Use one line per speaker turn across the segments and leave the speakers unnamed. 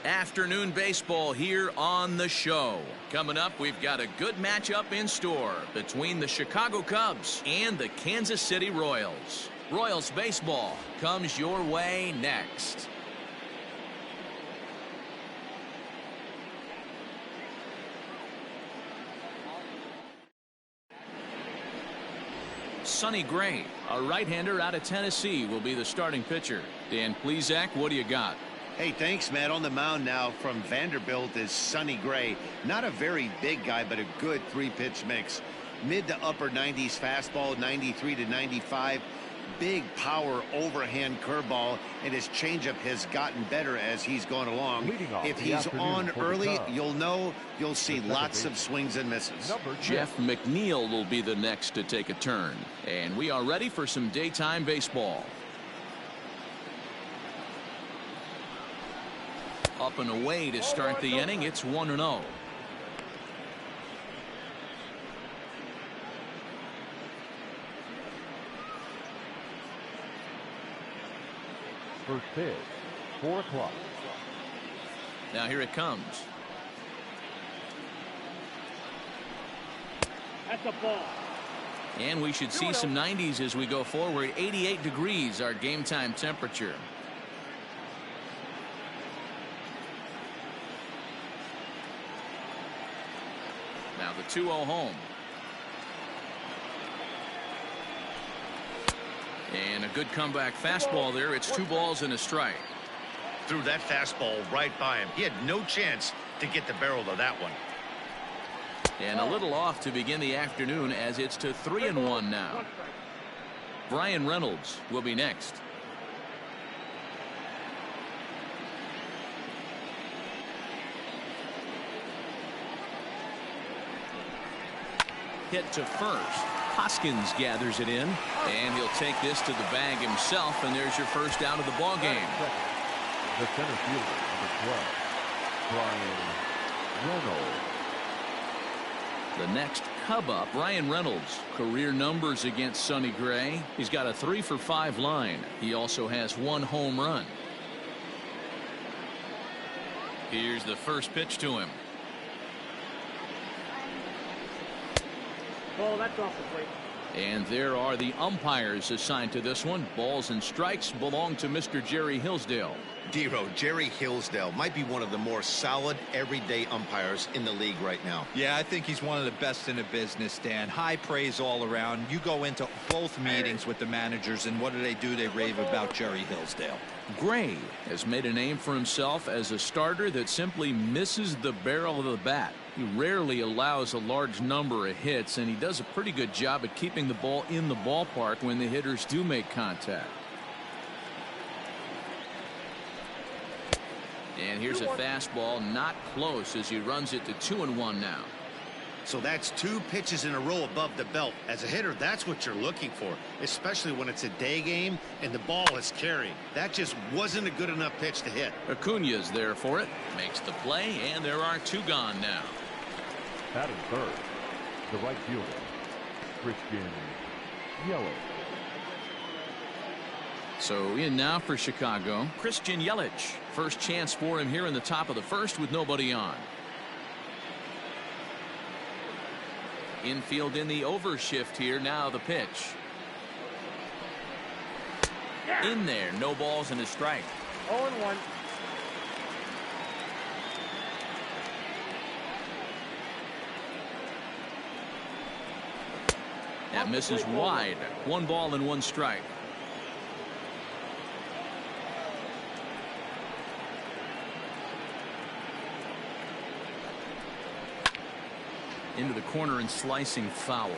Afternoon baseball here on the show. Coming up, we've got a good matchup in store between the Chicago Cubs and the Kansas City Royals. Royals baseball comes your way next. Sonny Gray, a right-hander out of Tennessee, will be the starting pitcher. Dan Plesac, what do you got?
Hey, thanks, Matt. On the mound now from Vanderbilt is Sonny Gray. Not a very big guy, but a good three-pitch mix. Mid to upper 90s fastball, 93 to 95. Big power overhand curveball, and his changeup has gotten better as he's gone along. If he's on early, you'll see lots of swings and misses.
Jeff McNeil will be the next to take a turn. And we are ready for some daytime baseball. Up and away to start the inning. It's 1-0.
First pitch, 4 o'clock.
Now here it comes.
That's a ball.
And we should see some 90s as we go forward. 88 degrees our game time temperature. Now the 2-0 home. And a good comeback fastball there. It's 2 balls and a strike.
Threw that fastball right by him. He had no chance to get the barrel of that one.
And a little off to begin the afternoon as it's to 3-1 now. Brian Reynolds will be next. Hit to first. Hoskins gathers it in, and he'll take this to the bag himself, and there's your first out of the ball game.
The center fielder, number 12, Brian Reynolds.
The next Cub up, Brian Reynolds. Career numbers against Sonny Gray. He's got a 3-for-5 line. He also has 1 home run. Here's the first pitch to him.
Oh, that's off the plate.
And there are the umpires assigned to this one. Balls and strikes belong to Mr. Jerry Hillsdale.
Dero, Jerry Hillsdale might be one of the more solid everyday umpires in the league right now.
Yeah, I think he's one of the best in the business, Dan. High praise all around. You go into both meetings with the managers, and what do? They rave about Jerry Hillsdale.
Gray has made a name for himself as a starter that simply misses the barrel of the bat. He rarely allows a large number of hits, and he does a pretty good job at keeping the ball in the ballpark when the hitters do make contact. And here's a fastball, not close, as he runs it to 2-1 now.
So that's 2 pitches in a row above the belt. As a hitter, that's what you're looking for, especially when it's a day game and the ball is carrying. That just wasn't a good enough pitch to hit.
Acuna's there for it, makes the play, and there are 2 gone now.
Batting third, the right fielder, Christian Yelich.
So in now for Chicago, Christian Yelich. First chance for him here in the top of the first with nobody on. Infield in the overshift here. Now the pitch. In there. No balls and a strike.
0-1.
That misses wide. 1 ball and 1 strike. Into the corner and slicing foul.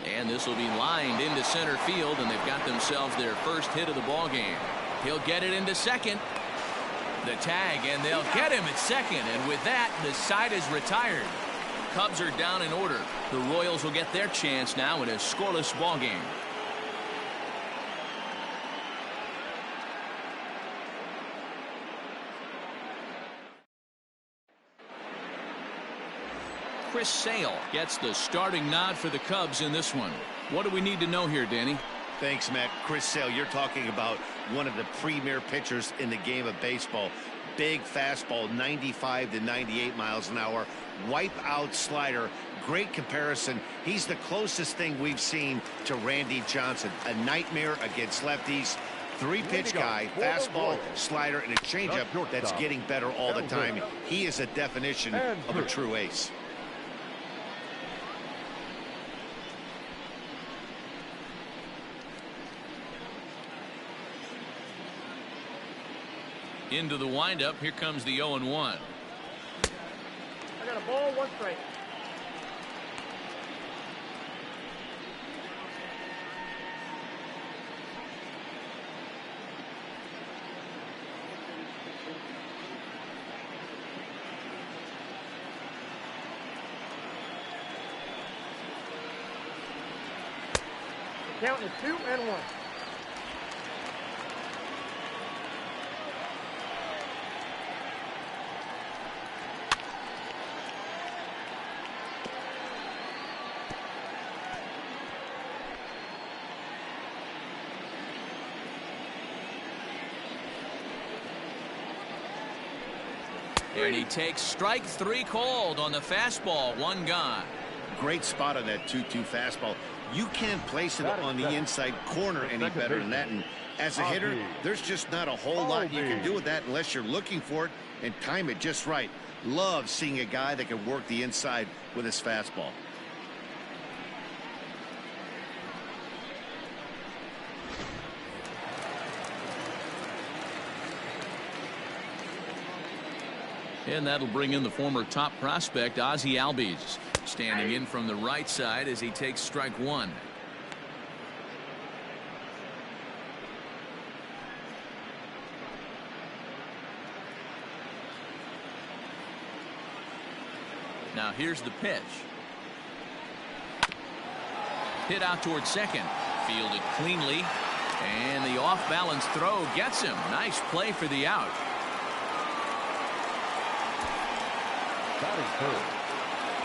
And this will be lined into center field, and they've got themselves their first hit of the ball game. He'll get it into second. The tag, and they'll get him at second, and with that, the side is retired. Cubs are down in order. The Royals will get their chance now in a scoreless ball game. Chris Sale gets the starting nod for the Cubs in this one. What do we need to know here, Danny?
Thanks, Matt. Chris Sale, you're talking about one of the premier pitchers in the game of baseball. Big fastball, 95 to 98 miles an hour. Wipe out slider. Great comparison. He's the closest thing we've seen to Randy Johnson. A nightmare against lefties. Three-pitch guy, fastball, slider, and a changeup that's getting better all the time. He is a definition of a true ace.
Into the windup. Here comes the 0-1.
I got a ball, 1 strike. Count is 2-1.
And he takes strike 3 called on the fastball. 1 gone.
Great spot on that 2-2 fastball. You can't place it on the inside corner any better than that. And as a hitter, there's just not a whole lot you can do with that unless you're looking for it and time it just right. Love seeing a guy that can work the inside with his fastball.
And that'll bring in the former top prospect, Ozzie Albies, standing in from the right side as he takes strike 1. Now here's the pitch. Hit out towards second. Fielded cleanly. And the off-balance throw gets him. Nice play for the out.
Batting third,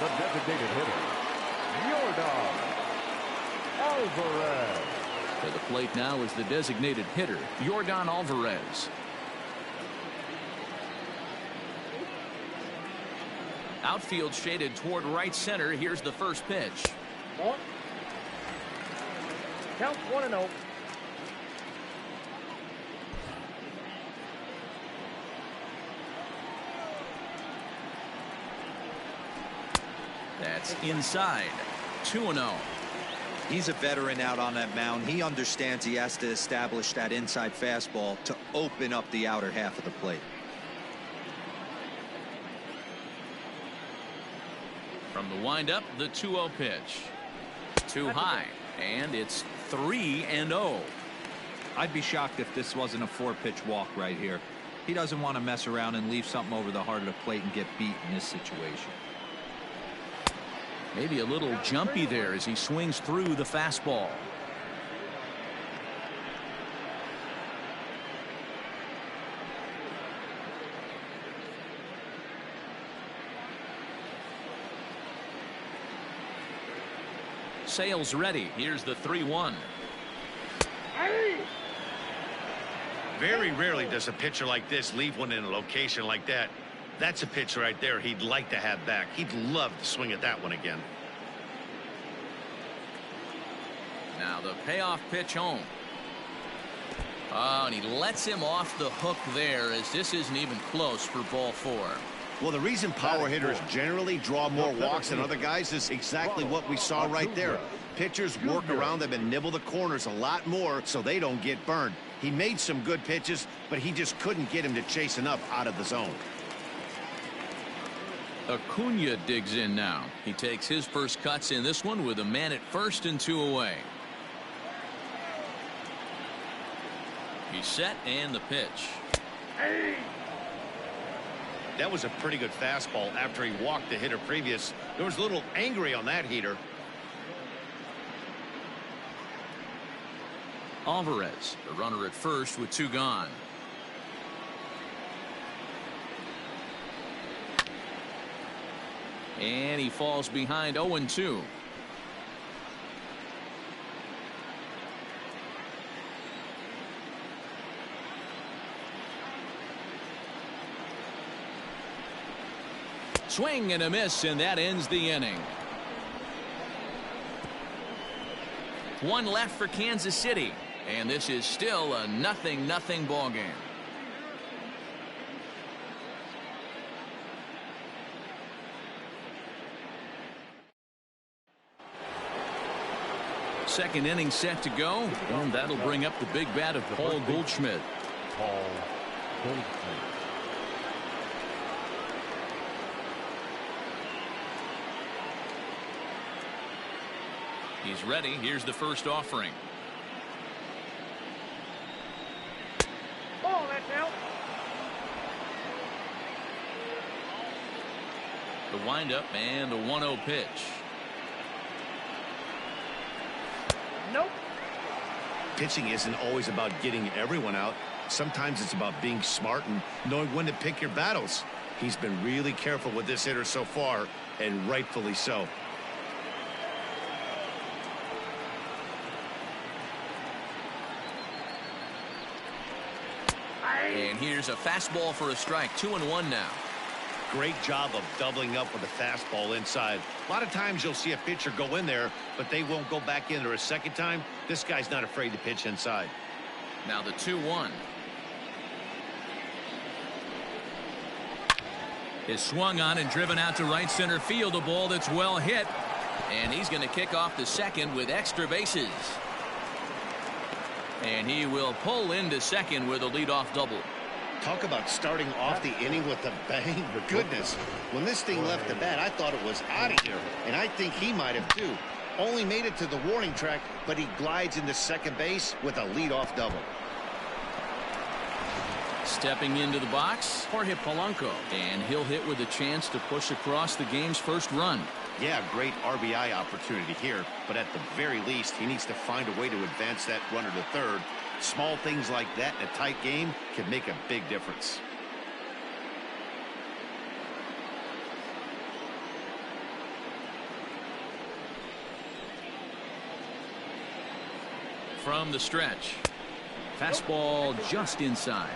the designated hitter, Yordan Alvarez.
To the plate now is the designated hitter, Yordan Alvarez. Outfield shaded toward right center. Here's the first pitch.
Ball. Count 1-0.
That's inside. 2-0.
He's a veteran out on that mound. He understands he has to establish that inside fastball to open up the outer half of the plate.
From the windup, the 2-0 pitch. Too high, and it's 3-0.
I'd be shocked if this wasn't a 4-pitch walk right here. He doesn't want to mess around and leave something over the heart of the plate and get beat in this situation.
Maybe a little jumpy there as he swings through the fastball. Sale's ready. Here's the 3-1.
Very rarely does a pitcher like this leave one in a location like that. That's a pitch right there he'd like to have back. He'd love to swing at that one again.
Now the payoff pitch home. Oh, and he lets him off the hook there as this isn't even close for ball 4.
Well, the reason power hitters generally draw more walks than other guys is exactly what we saw right there. Pitchers work around them and nibble the corners a lot more so they don't get burned. He made some good pitches, but he just couldn't get him to chase enough out of the zone.
Acuna digs in now. He takes his first cuts in this one with a man at first and 2 away. He's set and the pitch.
That was a pretty good fastball after he walked the hitter previous. There was a little angry on that heater.
Alvarez, the runner at first with 2 gone. And he falls behind 0-2. Swing and a miss, and that ends the inning. One left for Kansas City, and this is still a 0-0 ball game. Second inning set to go, and that'll bring up the big bat of Paul Goldschmidt.
Paul Goldschmidt.
He's ready. Here's the first offering.
Ball, that's out.
The windup and the 1-0 pitch.
Nope.
Pitching isn't always about getting everyone out. Sometimes it's about being smart and knowing when to pick your battles. He's been really careful with this hitter so far, and rightfully so.
And here's a fastball for a strike. 2-1 now.
Great job of doubling up with a fastball inside. A lot of times you'll see a pitcher go in there, but they won't go back in there a second time. This guy's not afraid to pitch inside.
Now the 2-1. Is swung on and driven out to right center field. A ball that's well hit. And he's going to kick off the second with extra bases. And he will pull into second with a leadoff double.
Talk about starting off the inning with a bang. Goodness, when this thing left the bat, I thought it was out of here. And I think he might have too. Only made it to the warning track, but he glides into second base with a leadoff double.
Stepping into the box, Jorge Polanco. And he'll hit with a chance to push across the game's first run.
Yeah, great RBI opportunity here, but at the very least, he needs to find a way to advance that runner to third. Small things like that in a tight game can make a big difference.
From the stretch. Fastball just inside.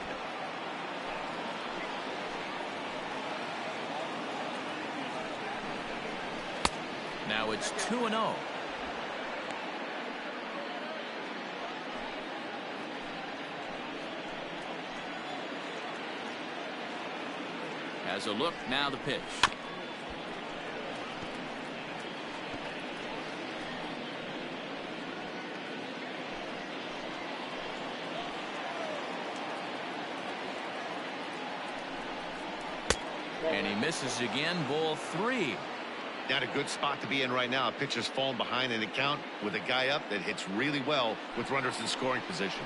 Now it's 2-0. Has a look, now the pitch. And he misses again, ball 3.
Not a good spot to be in right now. A pitcher's falling behind in the count with a guy up that hits really well with runners in scoring position.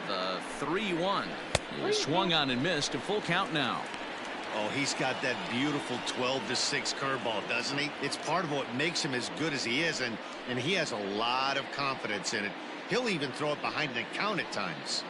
The 3-1. Swung on and missed. A full count now.
Oh, he's got that beautiful 12-6 curveball, doesn't he? It's part of what makes him as good as he is, and he has a lot of confidence in it. He'll even throw it behind the count at times.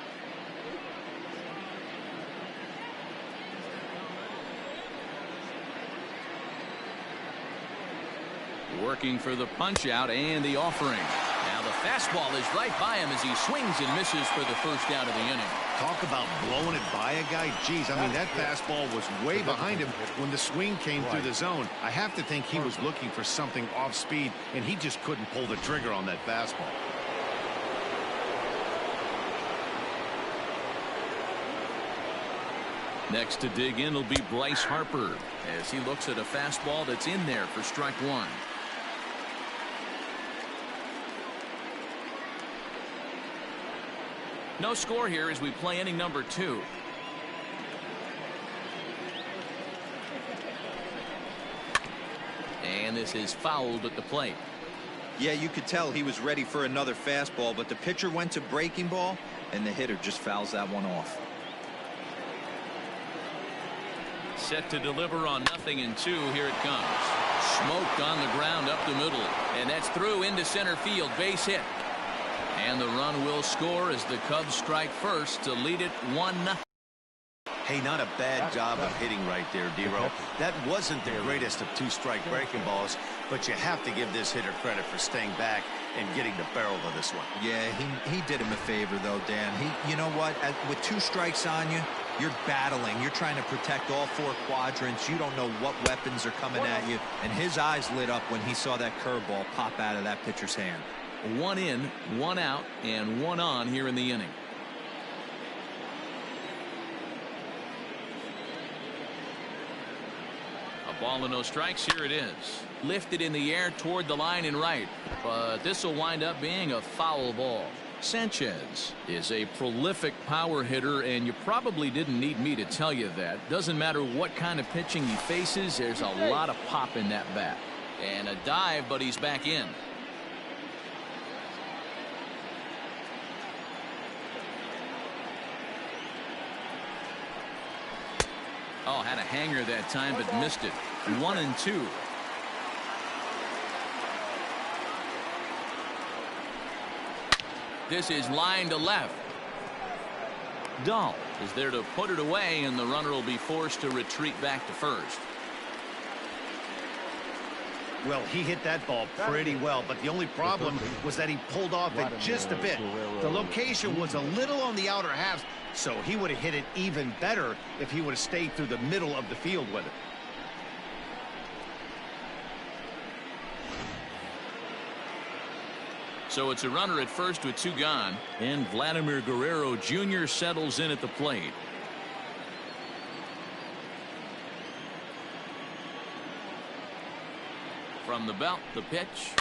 Working for the punch out and the offering. Now the fastball is right by him as he swings and misses for the first out of the inning.
Talk about blowing it by a guy. Geez, I mean, that fastball was way behind him when the swing came through the zone. I have to think he was looking for something off speed, and he just couldn't pull the trigger on that fastball.
Next to dig in will be Bryce Harper as he looks at a fastball that's in there for strike 1. No score here as we play inning number 2. And this is fouled at the plate.
Yeah, you could tell he was ready for another fastball, but the pitcher went to breaking ball, and the hitter just fouls that one off.
Set to deliver on 0-2. Here it comes. Smoked on the ground up the middle. And that's through into center field. Base hit. And the run will score as the Cubs strike first to lead it 1-0.
Hey, not a bad job of hitting right there, D-Row. That wasn't the greatest of two-strike breaking balls, but you have to give this hitter credit for staying back and getting the barrel of this one.
Yeah, he did him a favor, though, Dan. You know what? With 2 strikes on you, you're battling. You're trying to protect all 4 quadrants. You don't know what weapons are coming at you. And his eyes lit up when he saw that curveball pop out of that pitcher's hand.
1 in, 1 out, and 1 on here in the inning. A ball and no strikes. Here it is. Lifted in the air toward the line and right. But this will wind up being a foul ball. Sanchez is a prolific power hitter, and you probably didn't need me to tell you that. Doesn't matter what kind of pitching he faces, there's a lot of pop in that bat. And a dive, but he's back in. Oh, had a hanger that time, but missed it. 1 and 2. This is line to left. Dahl is there to put it away, and the runner will be forced to retreat back to first.
Well, he hit that ball pretty well, but the only problem was that he pulled off it just a bit. The location was a little on the outer half, so he would have hit it even better if he would have stayed through the middle of the field with it.
So it's a runner at first with 2 gone, and Vladimir Guerrero Jr. settles in at the plate. From the belt, the pitch.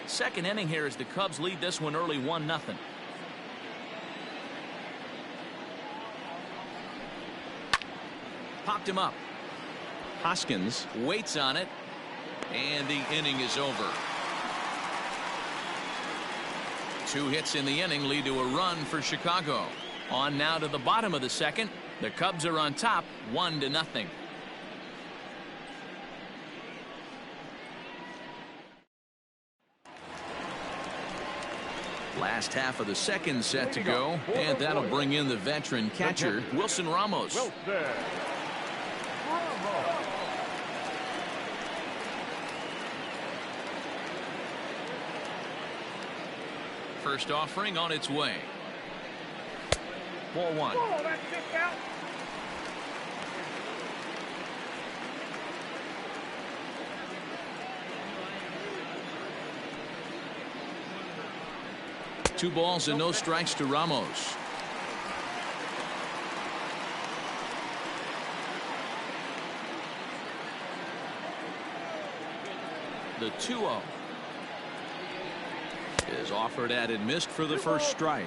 Second inning here as the Cubs lead this one early 1-0. Popped him up. Hoskins waits on it, and the inning is over. 2 hits in the inning lead to a run for Chicago. On now to the bottom of the second. The Cubs are on top 1-0. Last half of the second set to go, and that'll bring in the veteran catcher, Wilson Ramos. First offering on its way. Ball 1.
Oh, that's kicked out.
Two balls and no strikes to Ramos. The 2-0 is offered at and missed for the first strike.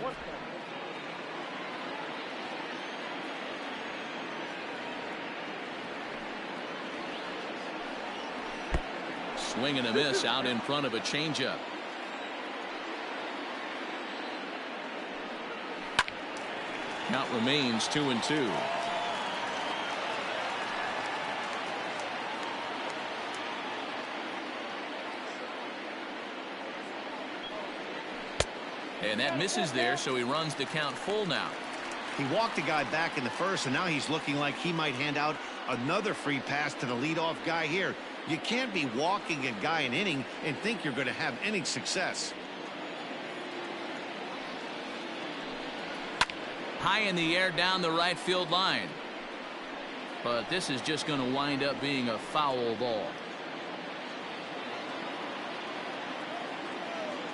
Swing and a miss out in front of a changeup. Count remains 2-2. And that misses there, so he runs the count full now.
He walked a guy back in the first, and now he's looking like he might hand out another free pass to the leadoff guy here. You can't be walking a guy an inning and think you're going to have any success.
High in the air down the right field line. But this is just going to wind up being a foul ball.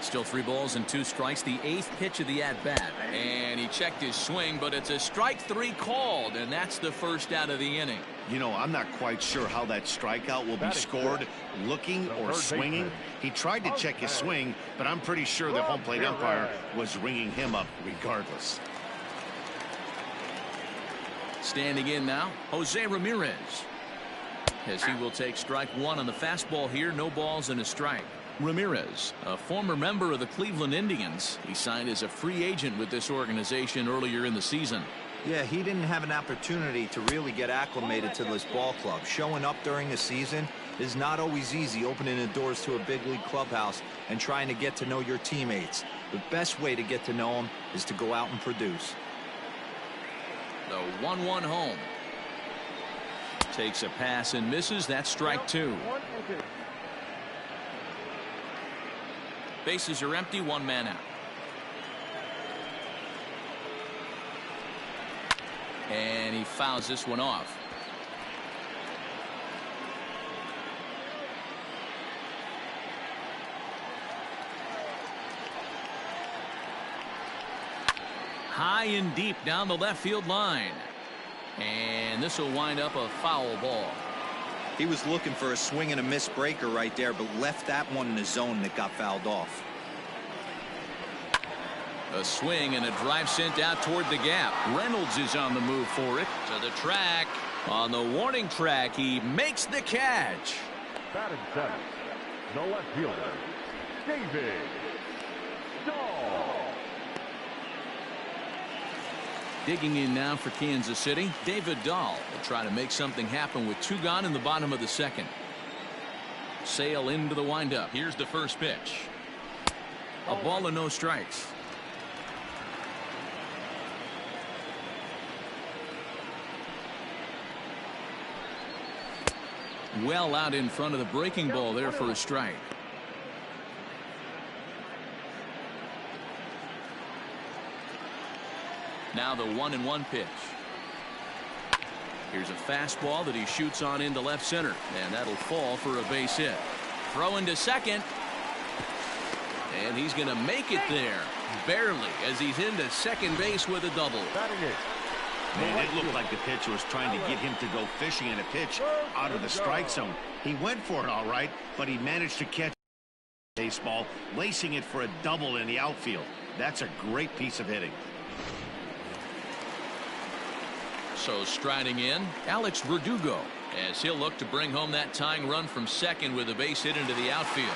Still 3 balls and 2 strikes. The 8th pitch of the at-bat. And he checked his swing, but it's a strike 3 called, and that's the first out of the inning.
You know, I'm not quite sure how that strikeout will be scored, looking or swinging. He tried to check his swing, but I'm pretty sure the home plate umpire was ringing him up regardless.
Standing in now, Jose Ramirez, as he will take strike 1 on the fastball here. No balls and a strike. Ramirez, a former member of the Cleveland Indians. He signed as a free agent with this organization earlier in the season.
Yeah, he didn't have an opportunity to really get acclimated to this ball club. Showing up during the season is not always easy, opening the doors to a big league clubhouse and trying to get to know your teammates. The best way to get to know him is to go out and produce.
The 1-1 home. Takes a pass and misses. That's strike two. Bases are empty, one man out. And he fouls this one off. High and deep down the left field line. And this will wind up a foul ball.
He was looking for a swing and a miss breaker right there, but left that one in the zone that got fouled off.
A swing and a drive sent out toward the gap. Reynolds is on the move for it. To the track. On the warning track, he makes the catch.
Batting seventh, the left fielder, David Dahl.
Digging in now for Kansas City, David Dahl will try to make something happen with two gone in the bottom of the second. Sail into the windup. Here's the first pitch. A ball and no strikes. Well out in front of the breaking ball there for a strike. Now the 1-1 pitch. Here's a fastball that he shoots on into left center, and that'll fall for a base hit. Throw into second, and he's going to make it there barely as he's into second base with a double.
Man, it looked like the pitcher was trying to get him to go fishing in a pitch out of the strike zone. He went for it all right, but he managed to catch baseball, lacing it for a double in the outfield. That's a great piece of hitting.
So striding in, Alex Verdugo, as he'll look to bring home that tying run from second with a base hit into the outfield.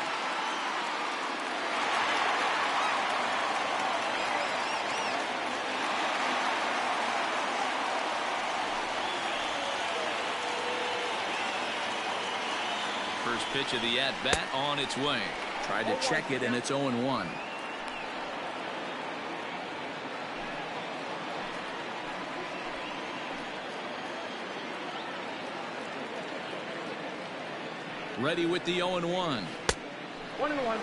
First pitch of the at-bat on its way. Tried to check it, and it's 0-1. Ready with the 0-1.
1-1.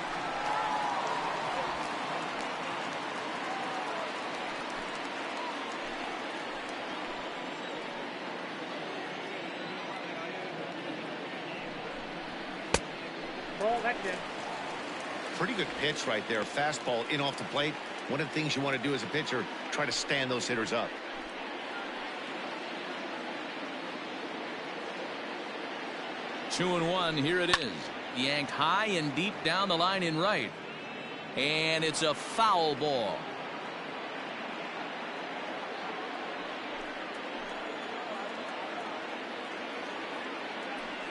Ball, that's it.
Pretty good pitch right there. Fastball in off the plate. One of the things you want to do as a pitcher, try to stand those hitters up.
2-1. Here it is. Yanked high and deep down the line in right. And it's a foul ball.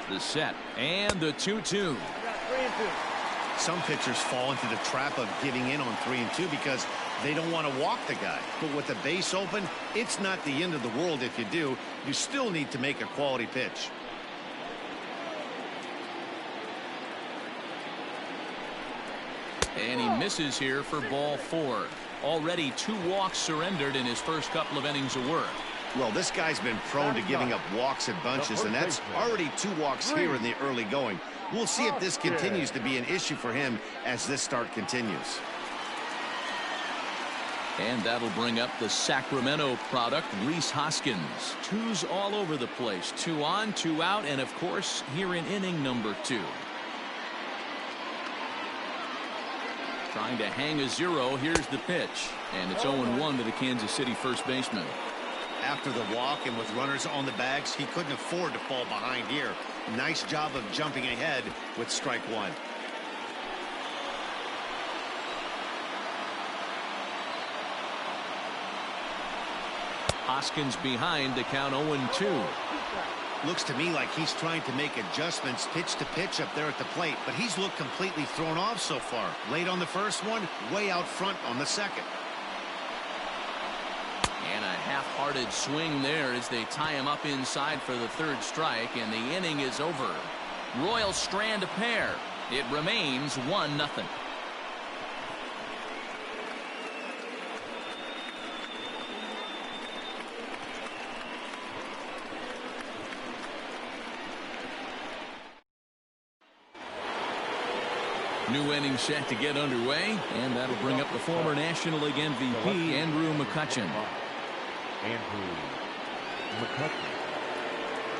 The set and the 2-2.
Some pitchers fall into the trap of giving in on 3-2 because they don't want to walk the guy. But with the base open, it's not the end of the world if you do. You still need to make a quality pitch.
And he misses here for ball 4. Already 2 walks surrendered in his first couple of innings of work.
Well, this guy's been prone to giving up walks in bunches, and that's already 2 walks here in the early going. We'll see if this continues to be an issue for him as this start continues.
And that'll bring up the Sacramento product, Rhys Hoskins. 2s all over the place. 2 on, 2 out, and of course, here in inning number 2. Trying to hang a 0. Here's the pitch. And it's 0-1 to the Kansas City first baseman.
After the walk and with runners on the bags, he couldn't afford to fall behind here. Nice job of jumping ahead with strike 1.
Hoskins behind to count 0-2.
Looks to me like he's trying to make adjustments pitch to pitch up there at the plate, but he's looked completely thrown off so far. Late on the first one, way out front on the second.
And a half-hearted swing there as they tie him up inside for the 3rd strike, and the inning is over. Royals strand a pair. It remains 1-0. New inning set to get underway, and that'll bring up the former National League MVP, Andrew McCutchen.
Andrew McCutchen.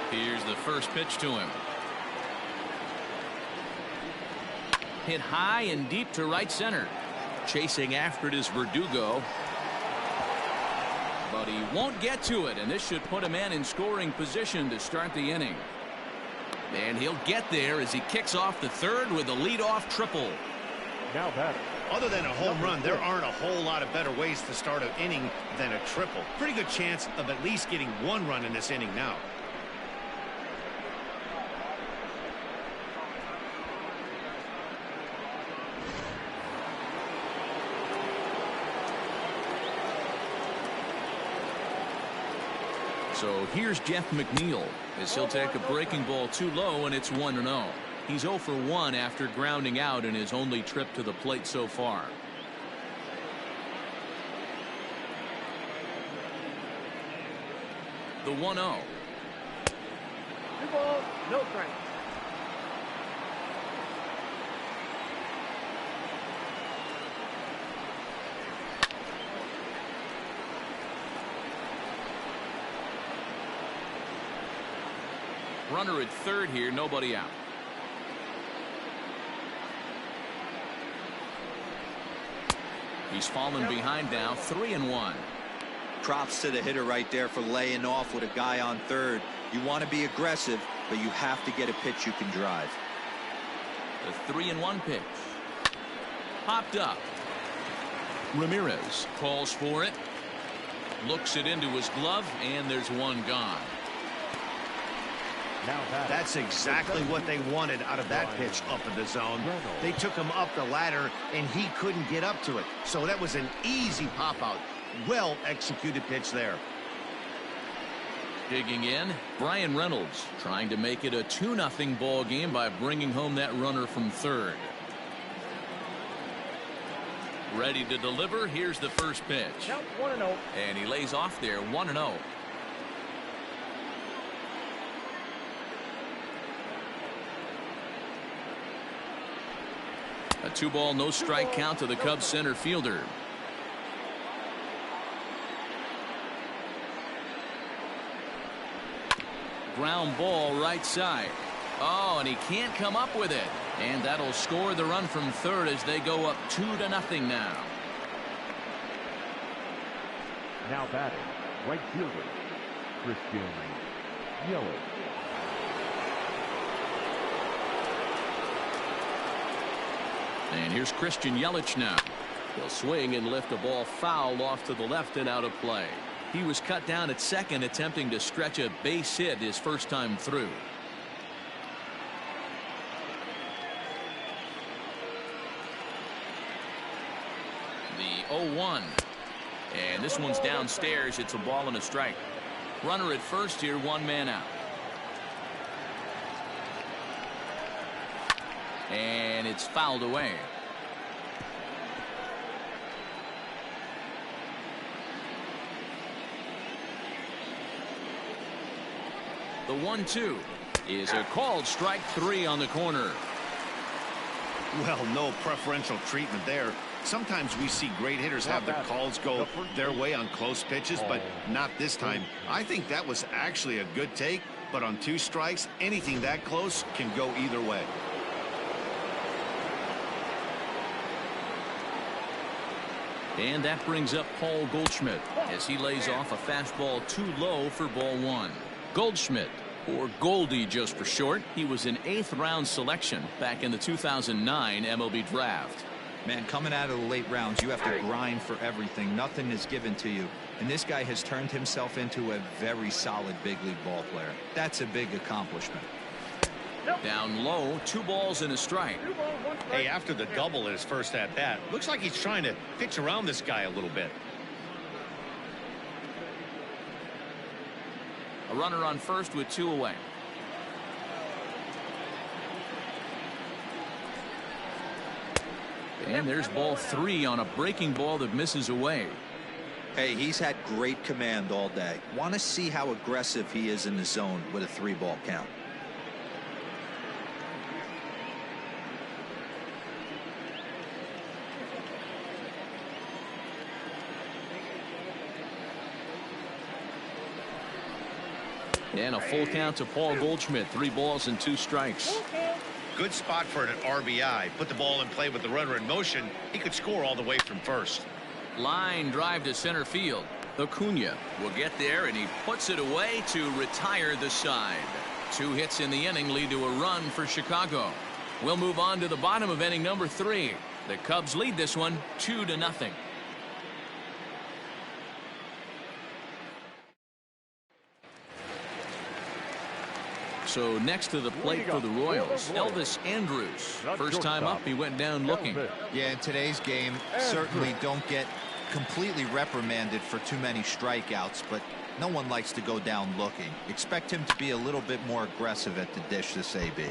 Here's the first pitch to him. Hit high and deep to right center. Chasing after it is Verdugo. But he won't get to it, and this should put a man in scoring position to start the inning. And he'll get there as he kicks off the third with a leadoff triple.
Now batter.
Other than a home run, there aren't a whole lot of better ways to start an inning than a triple. Pretty good chance of at least getting one run in this inning now.
So here's Jeff McNeil as he'll take a breaking ball too low, and it's 1-0. He's 0 for 1 after grounding out in his only trip to the plate so far. The 1-0.
2 balls, no strikes.
Runner at third here, nobody out. He's fallen behind now, 3-1.
Props to the hitter right there for laying off with a guy on third. You want to be aggressive, but you have to get a pitch you can drive.
The 3-1 pitch. Popped up. Ramirez calls for it. Looks it into his glove, and there's one gone.
That's exactly what they wanted out of that pitch up in the zone. They took him up the ladder, and he couldn't get up to it. So that was an easy pop-out. Well executed pitch there.
Digging in, Brian Reynolds trying to make it a 2-0 ball game by bringing home that runner from third. Ready to deliver. Here's the first pitch.
Count 1-0.
And he lays off there, 1-0. A 2-ball, no strike count to the Cubs center fielder. Ground ball right side. Oh, and he can't come up with it. And that'll score the run from third as they go up 2-0 now.
Now batting, right fielder, Christian Yelich.
And here's Christian Yelich now. He'll swing and lift a ball foul off to the left and out of play. He was cut down at second, attempting to stretch a base hit his first time through. The 0-1. And this one's downstairs. It's a ball and a strike. Runner at first here, one man out. And it's fouled away. The 1-2 is a called strike 3 on the corner.
Well, no preferential treatment there. Sometimes we see great hitters have the calls go their way on close pitches, but not this time. I think that was actually a good take, but on 2 strikes, anything that close can go either way.
And that brings up Paul Goldschmidt as he lays off a fastball too low for ball 1. Goldschmidt, or Goldie just for short, he was an 8th round selection back in the 2009 MLB draft.
Man, coming out of the late rounds, you have to grind for everything. Nothing is given to you. And this guy has turned himself into a very solid big league ball player. That's a big accomplishment.
Down low, 2 balls and a strike.
Hey, after the double in his first at bat, looks like he's trying to pitch around this guy a little bit.
A runner on first with 2 away. And there's ball 3 on a breaking ball that misses away.
Hey, he's had great command all day. Want to see how aggressive he is in the zone with a 3-ball count.
And a full count to Paul Goldschmidt. 3 balls and 2 strikes.
Good spot for an RBI. Put the ball in play with the runner in motion. He could score all the way from first.
Line drive to center field. Acuna will get there, and he puts it away to retire the side. 2 hits in the inning lead to a run for Chicago. We'll move on to the bottom of inning number 3. The Cubs lead this one 2-0. So next to the plate for the Royals, Elvis Andrus. First time up, he went down looking.
Yeah, in today's game, certainly don't get completely reprimanded for too many strikeouts, but no one likes to go down looking. Expect him to be a little bit more aggressive at the dish this AB.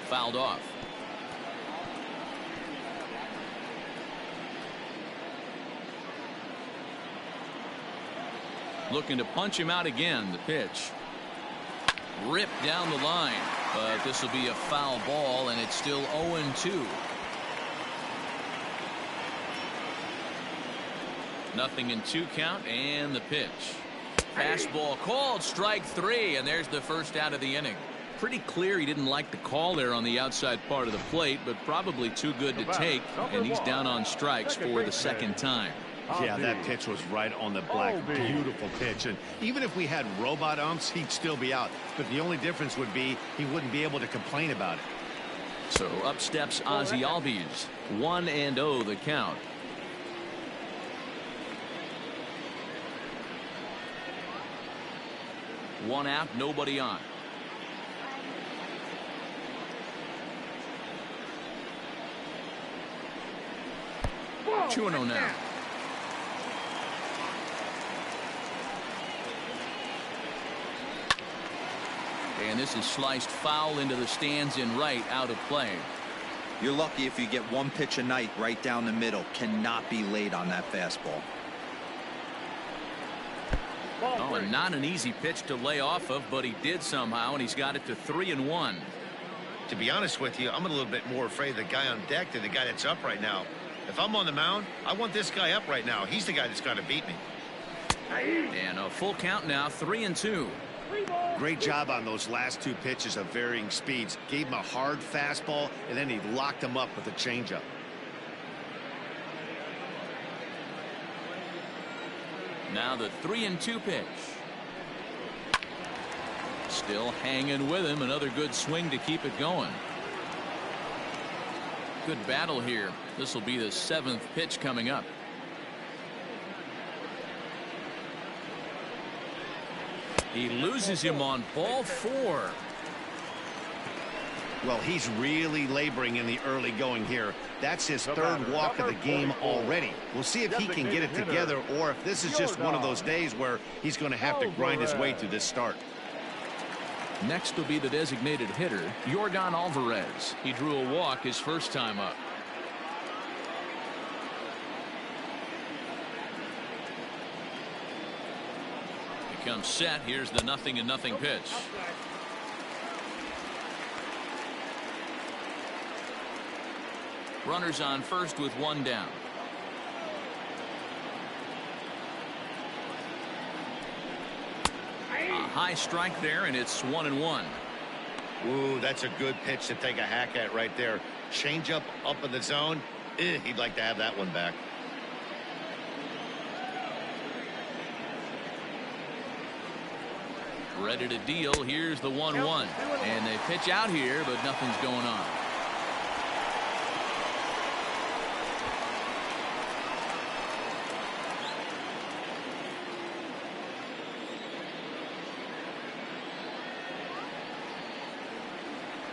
Fouled off. Looking to punch him out again. The pitch. Ripped down the line. But this will be a foul ball, and it's still 0-2. Nothing in 2 count, and the pitch. Fastball called, strike 3, and there's the first out of the inning. Pretty clear he didn't like the call there on the outside part of the plate, but probably too good to take, and he's down on strikes for the second time.
Yeah, that pitch was right on the black. Beautiful pitch. And even if we had robot umps, he'd still be out. But the only difference would be he wouldn't be able to complain about it.
So up steps Ozzie Albies. 1-0 the count. One out, nobody on. Two and 0 now. And this is sliced foul into the stands in right, out of play.
You're lucky if you get 1 pitch a night right down the middle. Cannot be late on that fastball.
Oh, and not an easy pitch to lay off of, but he did somehow, and he's got it to 3-1.
To be honest with you, I'm a little bit more afraid of the guy on deck than the guy that's up right now. If I'm on the mound, I want this guy up right now. He's the guy that's got to beat me.
And a full count now, 3-2.
Great job on those last 2 pitches of varying speeds. Gave him a hard fastball, and then he locked him up with a changeup.
Now the 3-2 pitch. Still hanging with him. Another good swing to keep it going. Good battle here. This will be the 7th pitch coming up. He loses him on ball 4.
Well, he's really laboring in the early going here. That's his 3rd walk of the game already. We'll see if he can get it together or if this is just one of those days where he's going to have to grind his way through this start.
Next will be the designated hitter, Yordan Alvarez. He drew a walk his first time up. He comes set. Here's the 0-0 pitch. Runners on first with 1 down. A high strike there, and it's 1-1.
Ooh, that's a good pitch to take a hack at right there. Change up in the zone. He'd like to have that one back.
Ready to deal. Here's the 1-1. And they pitch out here, but nothing's going on.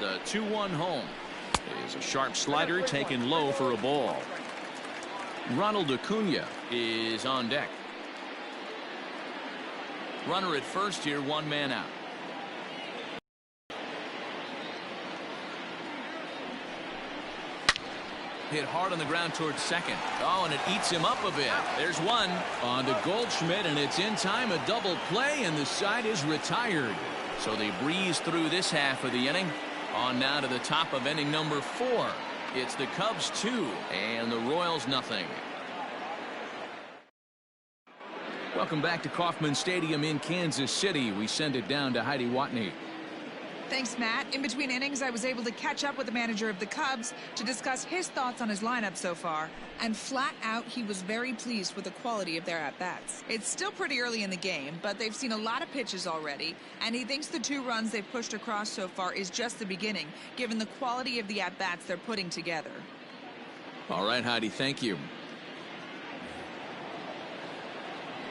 The 2-1 home is a sharp slider taken low for a ball. Ronald Acuna is on deck. Runner at first here, 1 man out. Hit hard on the ground towards second. Oh, and it eats him up a bit. There's one on to Goldschmidt, and it's in time, a double play, and the side is retired. So they breeze through this half of the inning. On now to the top of inning number 4. It's the Cubs 2 and the Royals nothing. Welcome back to Kauffman Stadium in Kansas City. We send it down to Heidi Watney.
Thanks, Matt. In between innings, I was able to catch up with the manager of the Cubs to discuss his thoughts on his lineup so far. And flat out, he was very pleased with the quality of their at-bats. It's still pretty early in the game, but they've seen a lot of pitches already. And he thinks the 2 runs they've pushed across so far is just the beginning, given the quality of the at-bats they're putting together.
All right, Heidi, thank you.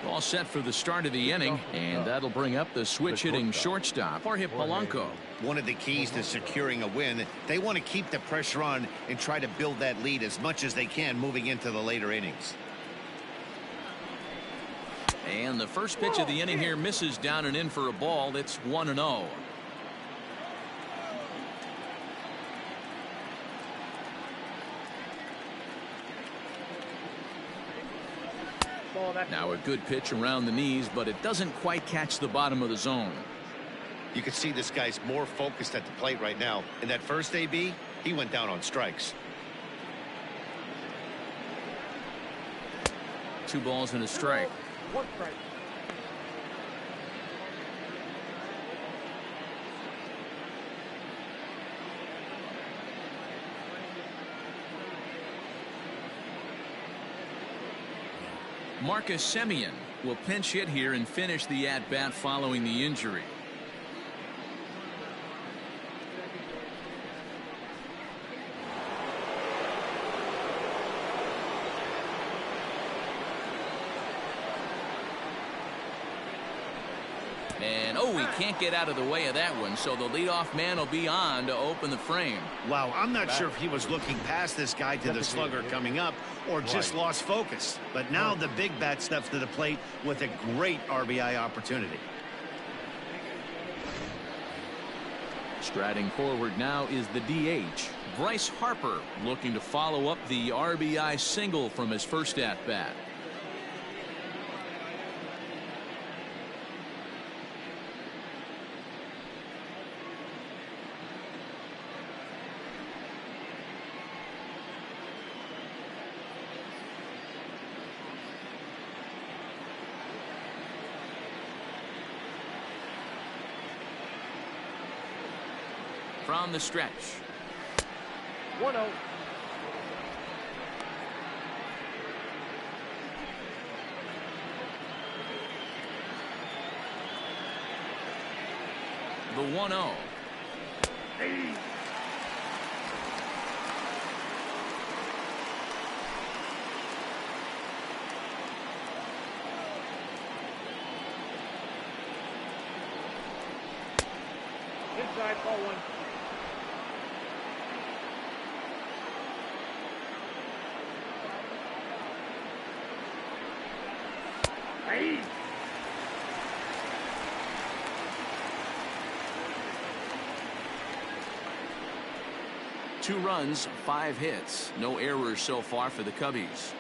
All set for the start of the inning, and that'll bring up the switch-hitting shortstop, Jorge Polanco.
One of the keys to securing a win, they want to keep the pressure on and try to build that lead as much as they can moving into the later innings.
And the first pitch of the inning here misses down and in for a ball. It's 1-0. Now a good pitch around the knees, but it doesn't quite catch the bottom of the zone.
You can see this guy's more focused at the plate right now. In that first AB, he went down on strikes.
2 balls and a strike.
1 strike.
Marcus Semien will pinch hit here and finish the at-bat following the injury. And he can't get out of the way of that one, so the leadoff man will be on to open the frame.
Wow, I'm not sure if he was looking past this guy to the slugger coming up or just lost focus. But now the big bat steps to the plate with a great RBI opportunity.
Striding forward now is the DH, Bryce Harper, looking to follow up the RBI single from his first at-bat. From the stretch.
1-0.
The 1-0.
Inside, ball 1. Hey.
Two runs, 5 hits, no errors so far for the Cubbies.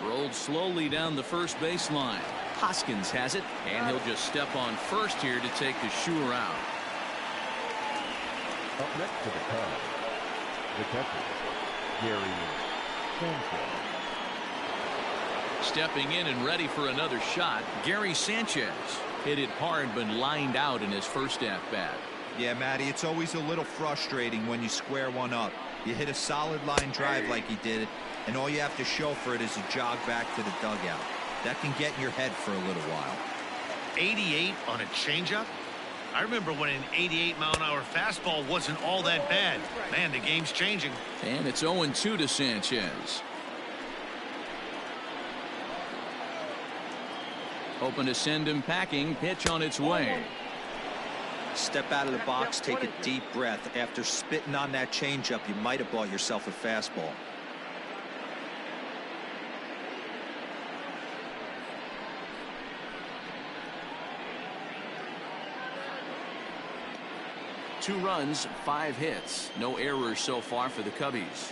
Rolled slowly down the first baseline. Hoskins has it, and he'll just step on first here to take the sure out.
Up next to the Cubs, the catcher, Gary Sanchez.
Stepping in and ready for another shot, Gary Sanchez. Hit it hard but lined out in his first at-bat.
Yeah, Matty, it's always a little frustrating when you square one up. You hit a solid line drive like he did, and all you have to show for it is a jog back to the dugout. That can get in your head for a little while.
88 on a changeup? I remember when an 88-mile-an-hour fastball wasn't all that bad. Man, the game's changing.
And it's 0-2 to Sanchez. Open to send him packing. Pitch on its way.
Step out of the box, take a deep breath. After spitting on that changeup, you might have bought yourself a fastball.
Two runs, 5 hits, no errors so far for the Cubbies.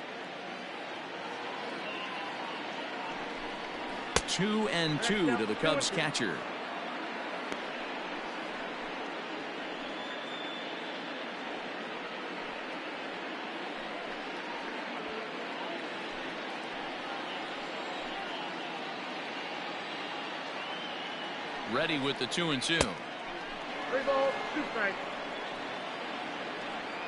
2-2 to the Cubs catcher. ready with the 2-2.
3 balls, 2 strikes.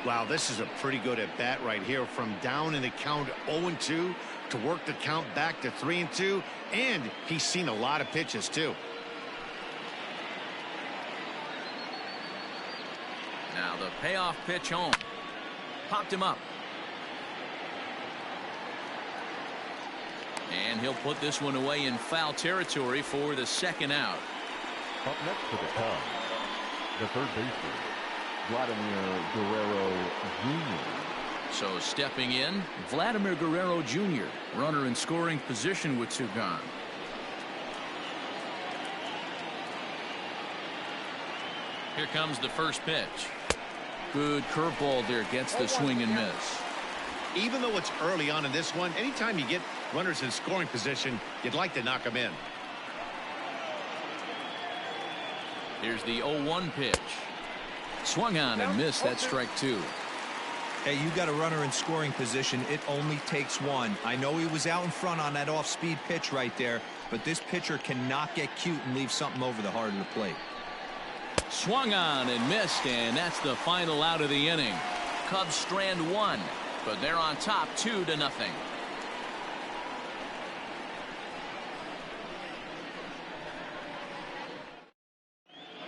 Wow, this is a pretty good at bat right here. From down in the count 0-2 to work the count back to 3-2, and he's seen a lot of pitches too.
Now the payoff pitch home. Popped him up. And he'll put this one away in foul territory for the 2nd out.
Up next for the Cubs, the third baseman, Vladimir Guerrero Jr.
So stepping in, Vladimir Guerrero Jr., runner in scoring position with 2 gone. Here comes the first pitch. Good curveball there, gets the swing and miss.
Even though it's early on in this one, anytime you get runners in scoring position, you'd like to knock them in.
Here's the 0-1 pitch. Swung on and missed. That's strike 2.
Hey, you got a runner in scoring position. It only takes one. I know he was out in front on that off-speed pitch right there, but this pitcher cannot get cute and leave something over the heart of the plate.
Swung on and missed, and that's the final out of the inning. Cubs strand 1, but they're on top 2-0.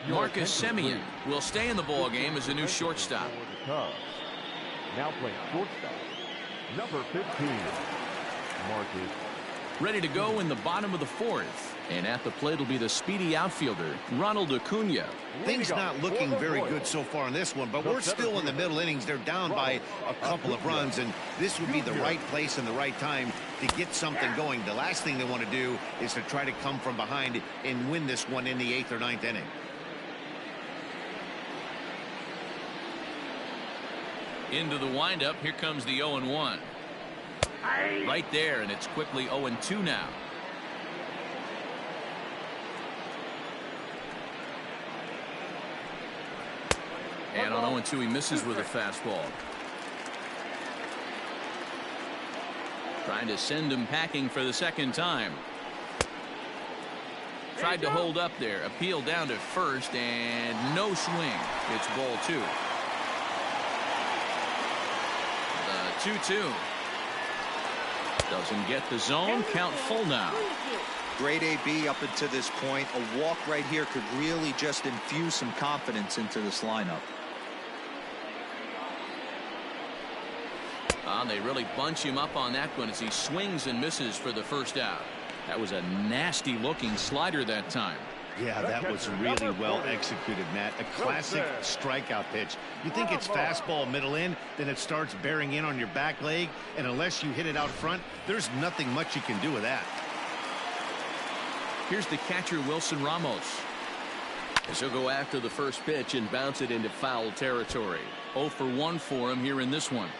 Marcus Semien will stay in the ball game as a new shortstop.
The Cubs now playing shortstop, number 15, Marcus.
Ready to go in the bottom of the 4th. And at the plate will be the speedy outfielder, Ronald Acuna.
Things not looking very good so far in this one, but we're still in the middle innings. They're down by a couple of runs, and this would be the right place and the right time to get something going. The last thing they want to do is to try to come from behind and win this one in the 8th or 9th inning.
Into the windup. Here comes the 0-1. Right there, and it's quickly 0-2 now. And on 0-2, he misses with a fastball. Trying to send him packing for the 2nd time. Tried to hold up there. Appeal down to first, and no swing. It's ball 2. The 2-2. Doesn't get the zone. Count full now.
Great AB up until this point. A walk right here could really just infuse some confidence into this lineup.
They really bunch him up on that one as he swings and misses for the 1st out. That was a nasty looking slider that time.
Yeah, that was really well executed, Matt. A classic strikeout pitch. You think it's fastball middle in, then it starts bearing in on your back leg, and unless you hit it out front, there's nothing much you can do with that.
Here's the catcher, Wilson Ramos. As he'll go after the first pitch and bounce it into foul territory. 0 for 1 for him here in this one.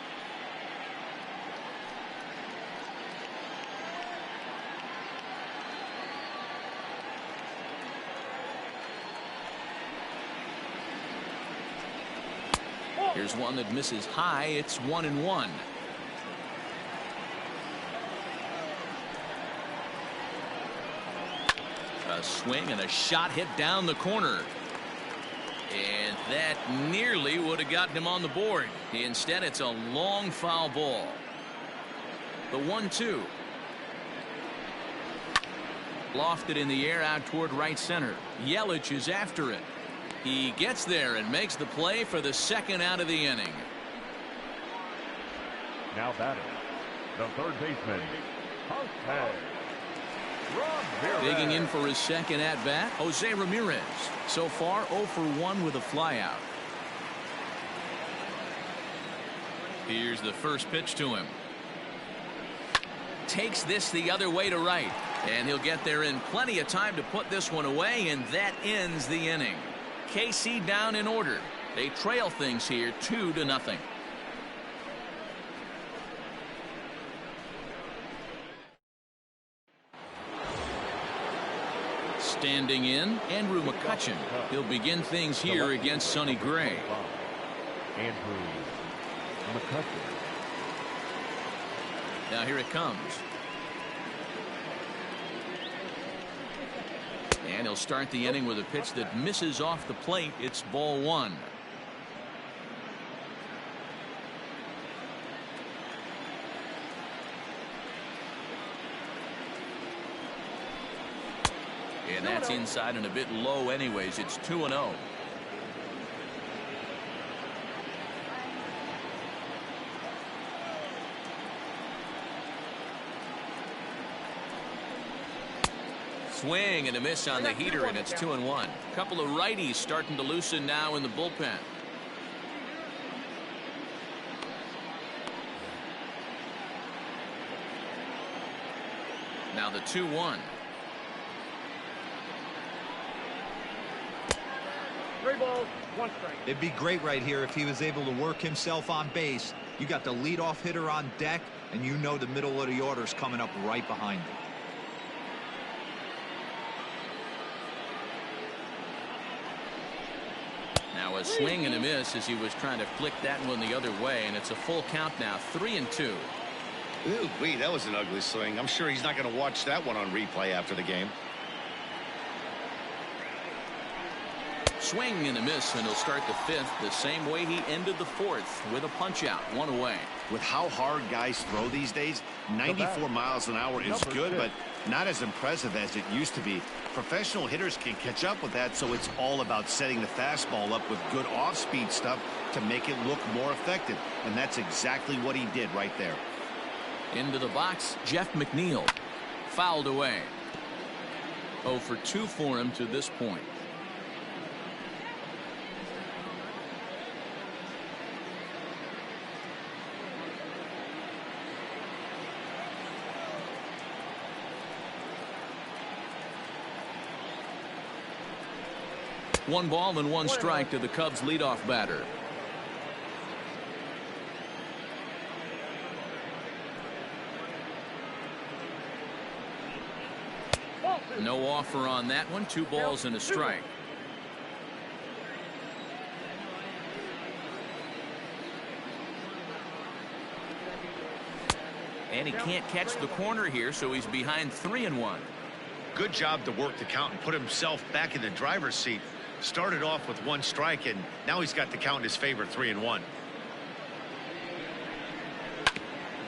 Here's one that misses high. It's 1-1. A swing and a shot hit down the corner. And that nearly would have gotten him on the board. Instead, it's a long foul ball. The 1-2. Lofted in the air out toward right center. Yelich is after it. He gets there and makes the play for the 2nd out of the inning.
Now batting, the third baseman, Jose Ramirez.
Digging in for his 2nd at bat, Jose Ramirez. So far 0 for 1 with a flyout. Here's the first pitch to him. Takes this the other way to right, and he'll get there in plenty of time to put this one away, and that ends the inning. KC down in order. They trail things here 2-0. Standing in, Andrew McCutchen. He'll begin things here against Sonny Gray.
Andrew McCutchen.
Now here it comes. And he'll start the inning with a pitch that misses off the plate. It's ball one. And that's inside and a bit low anyways. It's 2-0. Swing and a miss on the heater, and it's 2-1. A couple of righties starting to loosen now in the bullpen. Now the 2-1.
3 balls, 1 strike.
It'd be great right here if he was able to work himself on base. You got the leadoff hitter on deck, and you know the middle of the order's coming up right behind him.
Now a swing and a miss as he was trying to flick that one the other way, and it's a full count now, 3-2.
Ooh, wait, that was an ugly swing. I'm sure he's not going to watch that one on replay after the game.
Swing and a miss, and he'll start the 5th the same way he ended the 4th with a punch out, 1 away.
With how hard guys throw these days, 94 miles an hour is good, but not as impressive as it used to be. Professional hitters can catch up with that, so it's all about setting the fastball up with good off-speed stuff to make it look more effective, and that's exactly what he did right there.
Into the box, Jeff McNeil. Fouled away. 0 for 2 for him to this point. One ball and 1 strike to the Cubs leadoff batter. No offer on that one. 2 balls and a strike. And he can't catch the corner here, so he's behind 3-1.
Good job to work the count and put himself back in the driver's seat. Started off with 1 strike, and now he's got the count in his favor, 3-1.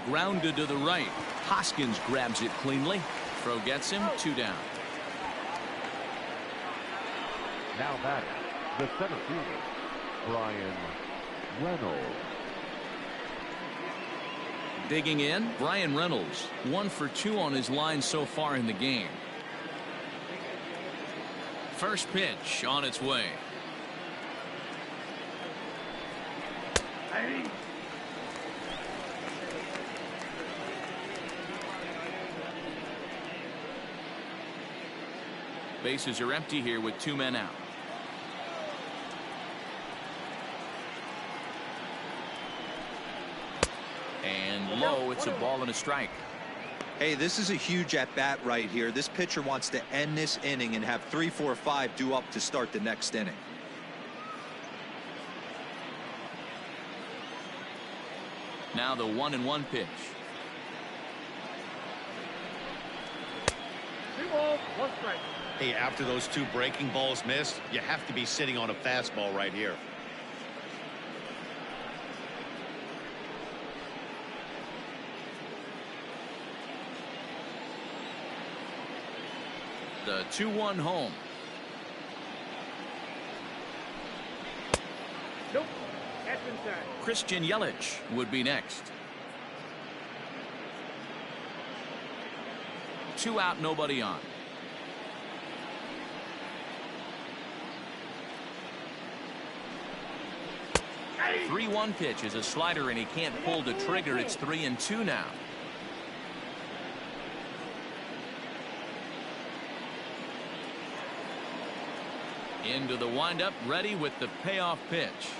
Grounded to the right. Hoskins grabs it cleanly. Throw gets him, 2 down.
Now batting, the center fielder, Brian Reynolds.
Digging in, Brian Reynolds. 1 for 2 on his line so far in the game. First pitch on its way. Bases are empty here with 2 men out. And low, it's a ball and a strike.
Hey, this is a huge at-bat right here. This pitcher wants to end this inning and have 3, 4, 5 due up to start the next inning.
Now the 1-1 pitch.
2 balls, 1 strike.
Hey, after those 2 breaking balls missed, you have to be sitting on a fastball right here.
The 2-1 home.
Nope. That's inside.
Christian Yelich would be next. 2 out, nobody on. 3-1 pitch is a slider, and he can't pull the trigger. It's 3-2 now. Into the windup, ready with the payoff pitch.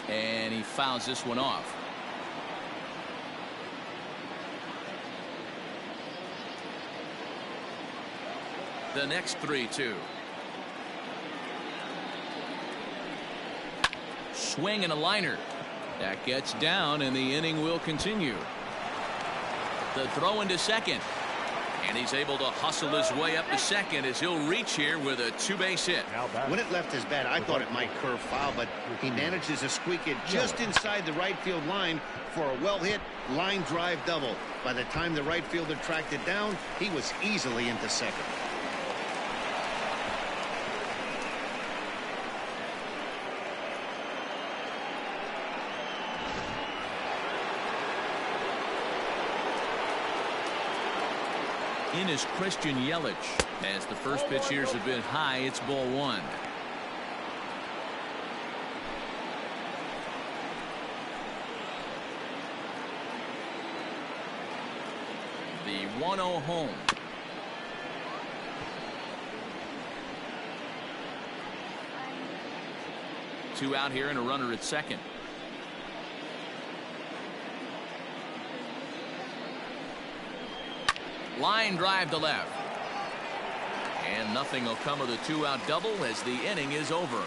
And he fouls this one off. The next 3-2. Swing and a liner. That gets down, and the inning will continue. The throw into second. And And he's able to hustle his way up to second as he'll reach here with a two-base hit.
When it left his bat, I thought it might curve foul, but he manages to squeak it just inside the right field line for a well-hit line drive double. By the time the right fielder tracked it down, he was easily into second.
In is Christian Yelich. As the first pitch here is a bit high, it's ball one. The 1-0 home. Two out here and a runner at second. Line drive to left. And nothing will come of the two-out double as the inning is over.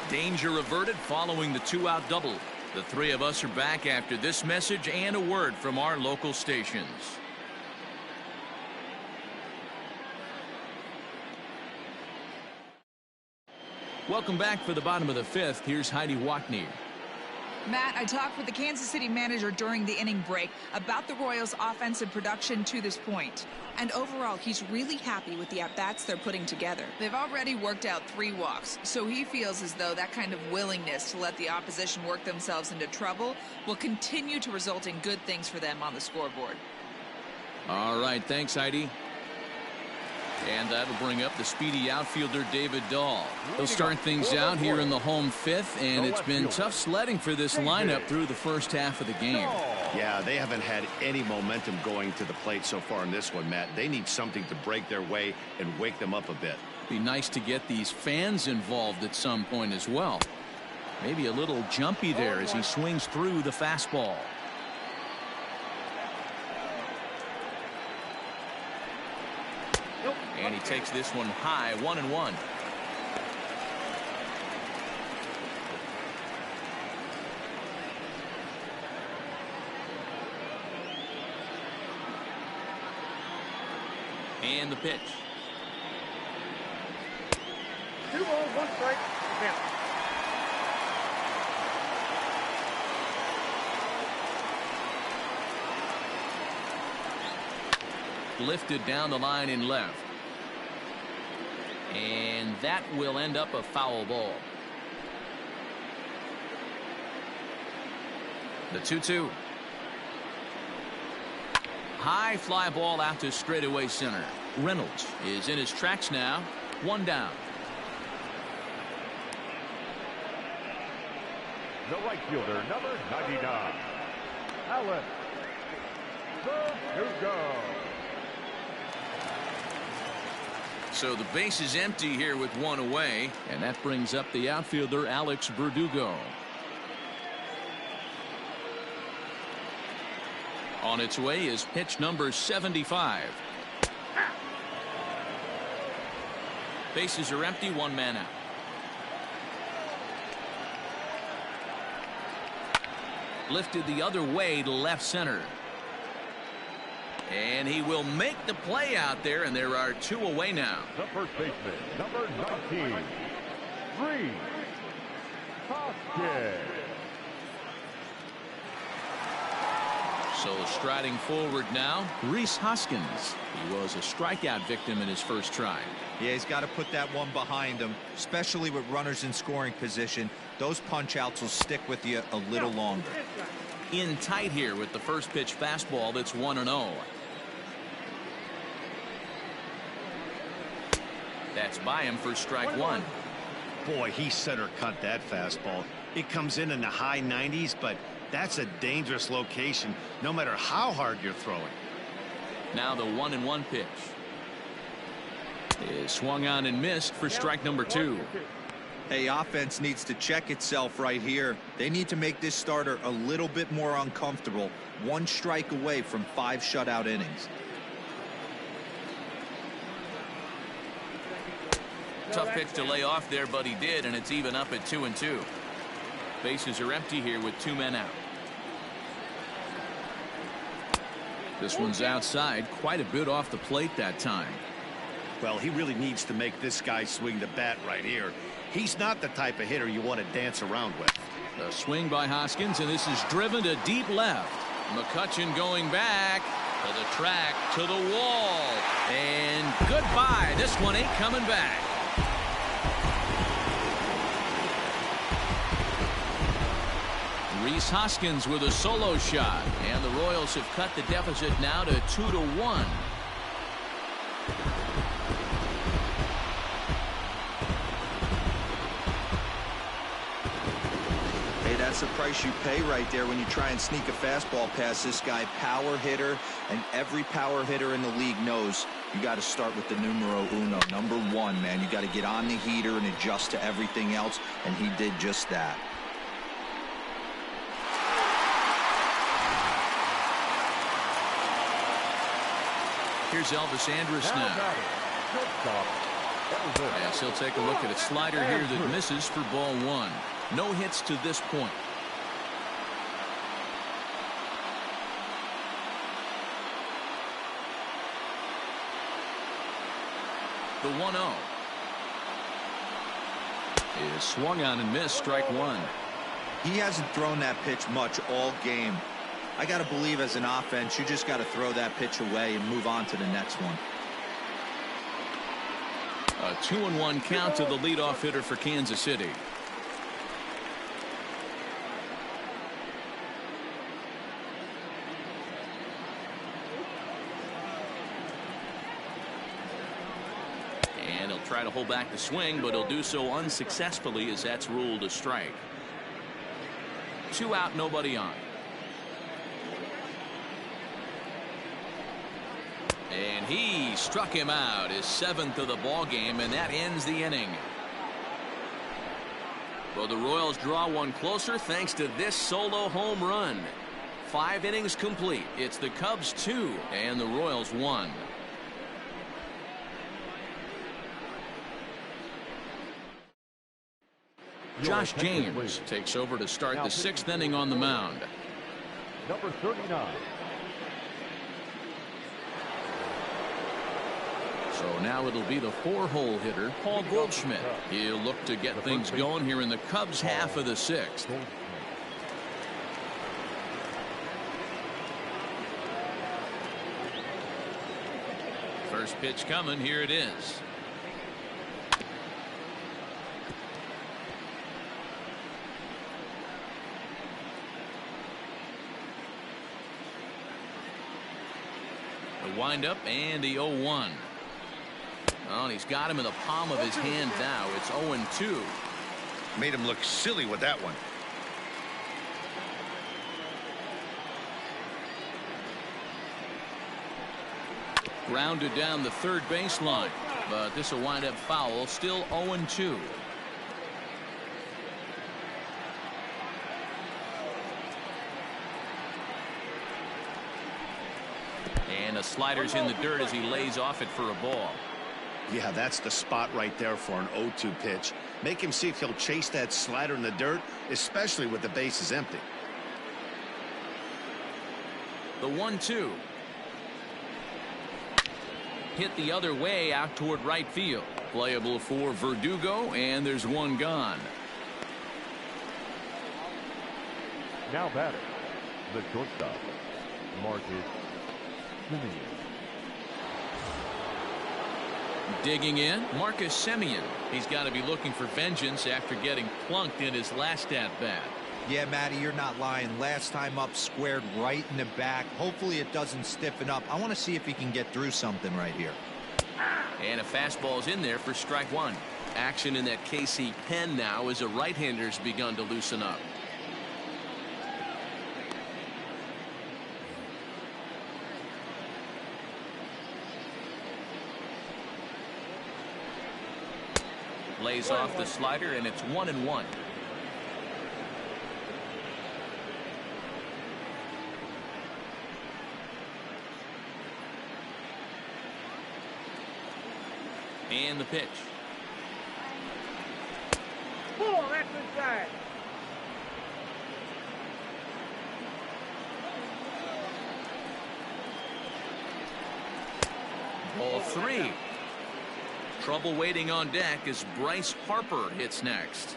Danger averted following the two-out double. The three of us are back after this message and a word from our local stations. Welcome back for the bottom of the fifth. Here's Heidi Watney.
Matt, I talked with the Kansas City manager during the inning break about the Royals' offensive production to this point. And overall, he's really happy with the at-bats they're putting together. They've already worked out 3 walks, so he feels as though that kind of willingness to let the opposition work themselves into trouble will continue to result in good things for them on the scoreboard.
All right, thanks, Heidi. And that'll bring up the speedy outfielder David Dahl. He'll start things out here in the home fifth, and it's been tough sledding for this lineup through the first half of the game.
Yeah, they haven't had any momentum going to the plate so far in this one, Matt. They need something to break their way and wake them up a bit.
Be nice to get these fans involved at some point as well. Maybe a little jumpy there as he swings through the fastball. And he takes this one high, 1-1. And the pitch.
2 balls, 1 strike. Count.
Lifted down the line in left. And that will end up a foul ball. The 2-2. High fly ball out to straightaway center. Reynolds is in his tracks now. 1 down.
The right fielder, number 99, Alex Verdugo.
So the base is empty here with 1 away, and that brings up the outfielder Alex Verdugo. On its way is pitch number 75. Bases are empty, 1 man out. Lifted the other way to left center. And he will make the play out there, and there are 2 away now.
The first baseman, number 19, Reese Hoskins.
So striding forward now, Reese Hoskins. He was a strikeout victim in his first try.
Yeah, he's got to put that one behind him, especially with runners in scoring position. Those punch outs will stick with you a little longer.
In tight here with the first pitch fastball that's 1-0. That's by him for strike 1.
Boy, he center cut that fastball. It comes in the high 90s, but that's a dangerous location no matter how hard you're throwing.
Now the 1-1 pitch is swung on and missed for strike number 2.
Hey, offense needs to check itself right here. They need to make this starter a little bit more uncomfortable. 1 strike away from 5 shutout innings.
Tough pitch to lay off there, but he did, and it's even up at 2-2. Bases are empty here with 2 men out. This one's outside, quite a bit off the plate that time.
Well, he really needs to make this guy swing the bat right here. He's not the type of hitter you want to dance around with.
A swing by Hoskins, and this is driven to deep left. McCutchen going back to the track, to the wall, and goodbye. This one ain't coming back. Rhys Hoskins with a solo shot, and the Royals have cut the deficit now to 2-1.
Hey, that's the price you pay right there when you try and sneak a fastball past this guy. Power hitter, and every power hitter in the league knows you got to start with the numero uno, number one, man. You got to get on the heater and adjust to everything else, and he did just that.
Here's Elvis Andrus now. As he'll take a look at a slider here that misses for ball one. No hits to this point. The 1-0 is swung on and missed, strike one.
He hasn't thrown that pitch much all game. I got to believe as an offense, you just got to throw that pitch away and move on to the next one.
A 2-1 count to the leadoff hitter for Kansas City. And he'll try to hold back the swing, but he'll do so unsuccessfully as that's ruled a strike. 2 out, nobody on. And he struck him out, his 7th of the ball game, and that ends the inning. Well, the Royals draw one closer thanks to this solo home run. 5 innings complete. It's the Cubs 2 and the Royals 1. Josh James takes over to start the 6th inning on the mound.
Number 39.
So now it'll be the 4-hole hitter, Paul Goldschmidt. He'll look to get things going here in the Cubs' half of the 6th. First pitch coming. Here it is. The windup and the 0-1. Oh, and he's got him in the palm of his hand now. It's 0-2.
Made him look silly with that one.
Grounded down the third baseline, but this will wind up foul. Still 0-2. And a slider's in the dirt as he lays off it for a ball.
Yeah, that's the spot right there for an 0-2 pitch. Make him see if he'll chase that slider in the dirt, especially with the bases empty.
The 1-2. Hit the other way out toward right field. Playable for Verdugo, and there's one gone.
Now batter, the shortstop, Marcus Semien.
Digging in, Marcus Semien. He's got to be looking for vengeance after getting plunked in his last at-bat.
Yeah, Matty, you're not lying. Last time up, squared right in the back. Hopefully it doesn't stiffen up. I want to see if he can get through something right here.
And a fastball's in there for strike one. Action in that KC pen now as a right-hander's begun to loosen up. Lays off the slider, and it's 1-1. And the pitch.
Pull, that's inside.
Ball 3. Trouble waiting on deck as Bryce Harper hits next.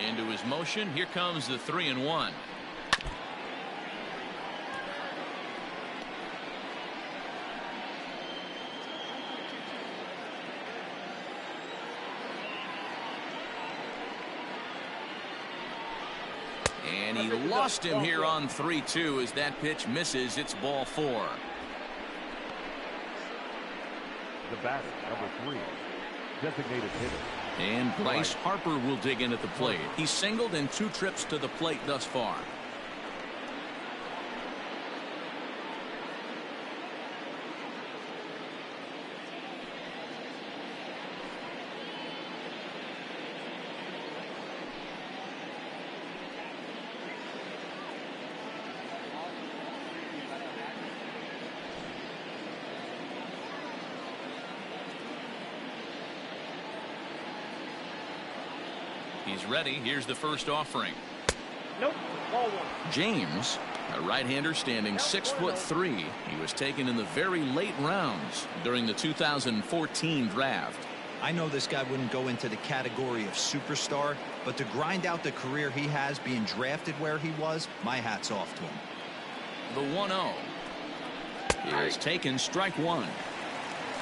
Into his motion. Here comes the 3-1. And he lost him here on 3-2 as that pitch misses. It's ball 4.
The batter, number 3, designated hitter.
And Bryce Harper will dig in at the plate. He's singled in 2 trips to the plate thus far. He's ready. Here's the first offering.
Nope. Ball 1.
James, a right-hander standing 6'3". He was taken in the very late rounds during the 2014 draft.
I know this guy wouldn't go into the category of superstar, but to grind out the career he has being drafted where he was, my hat's off to him.
The 1-0 is taken, strike 1.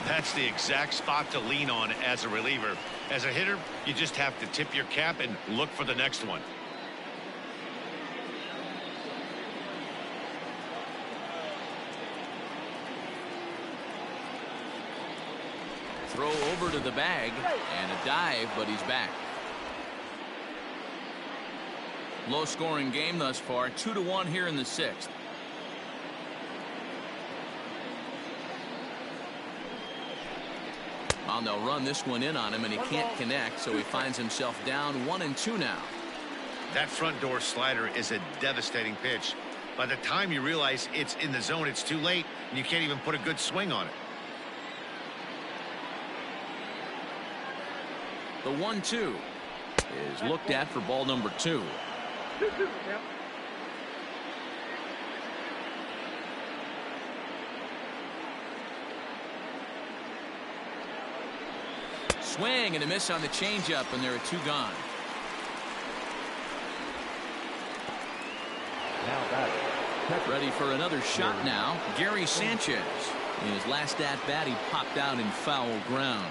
That's the exact spot to lean on as a reliever. As a hitter, you just have to tip your cap and look for the next one.
Throw over to the bag and a dive, but he's back. Low scoring game thus far, 2-1 here in the 6th. Well, they'll run this one in on him, and he can't connect, so he finds himself down 1-2 now.
That front door slider is a devastating pitch. By the time you realize it's in the zone, it's too late, and you can't even put a good swing on it.
The 1-2 is looked at for ball number 2.
Yep.
Swing and a miss on the changeup, and there are 2 gone.
Now batting,
Ready for another shot now. Gary Sanchez. In his last at bat, he popped out in foul ground.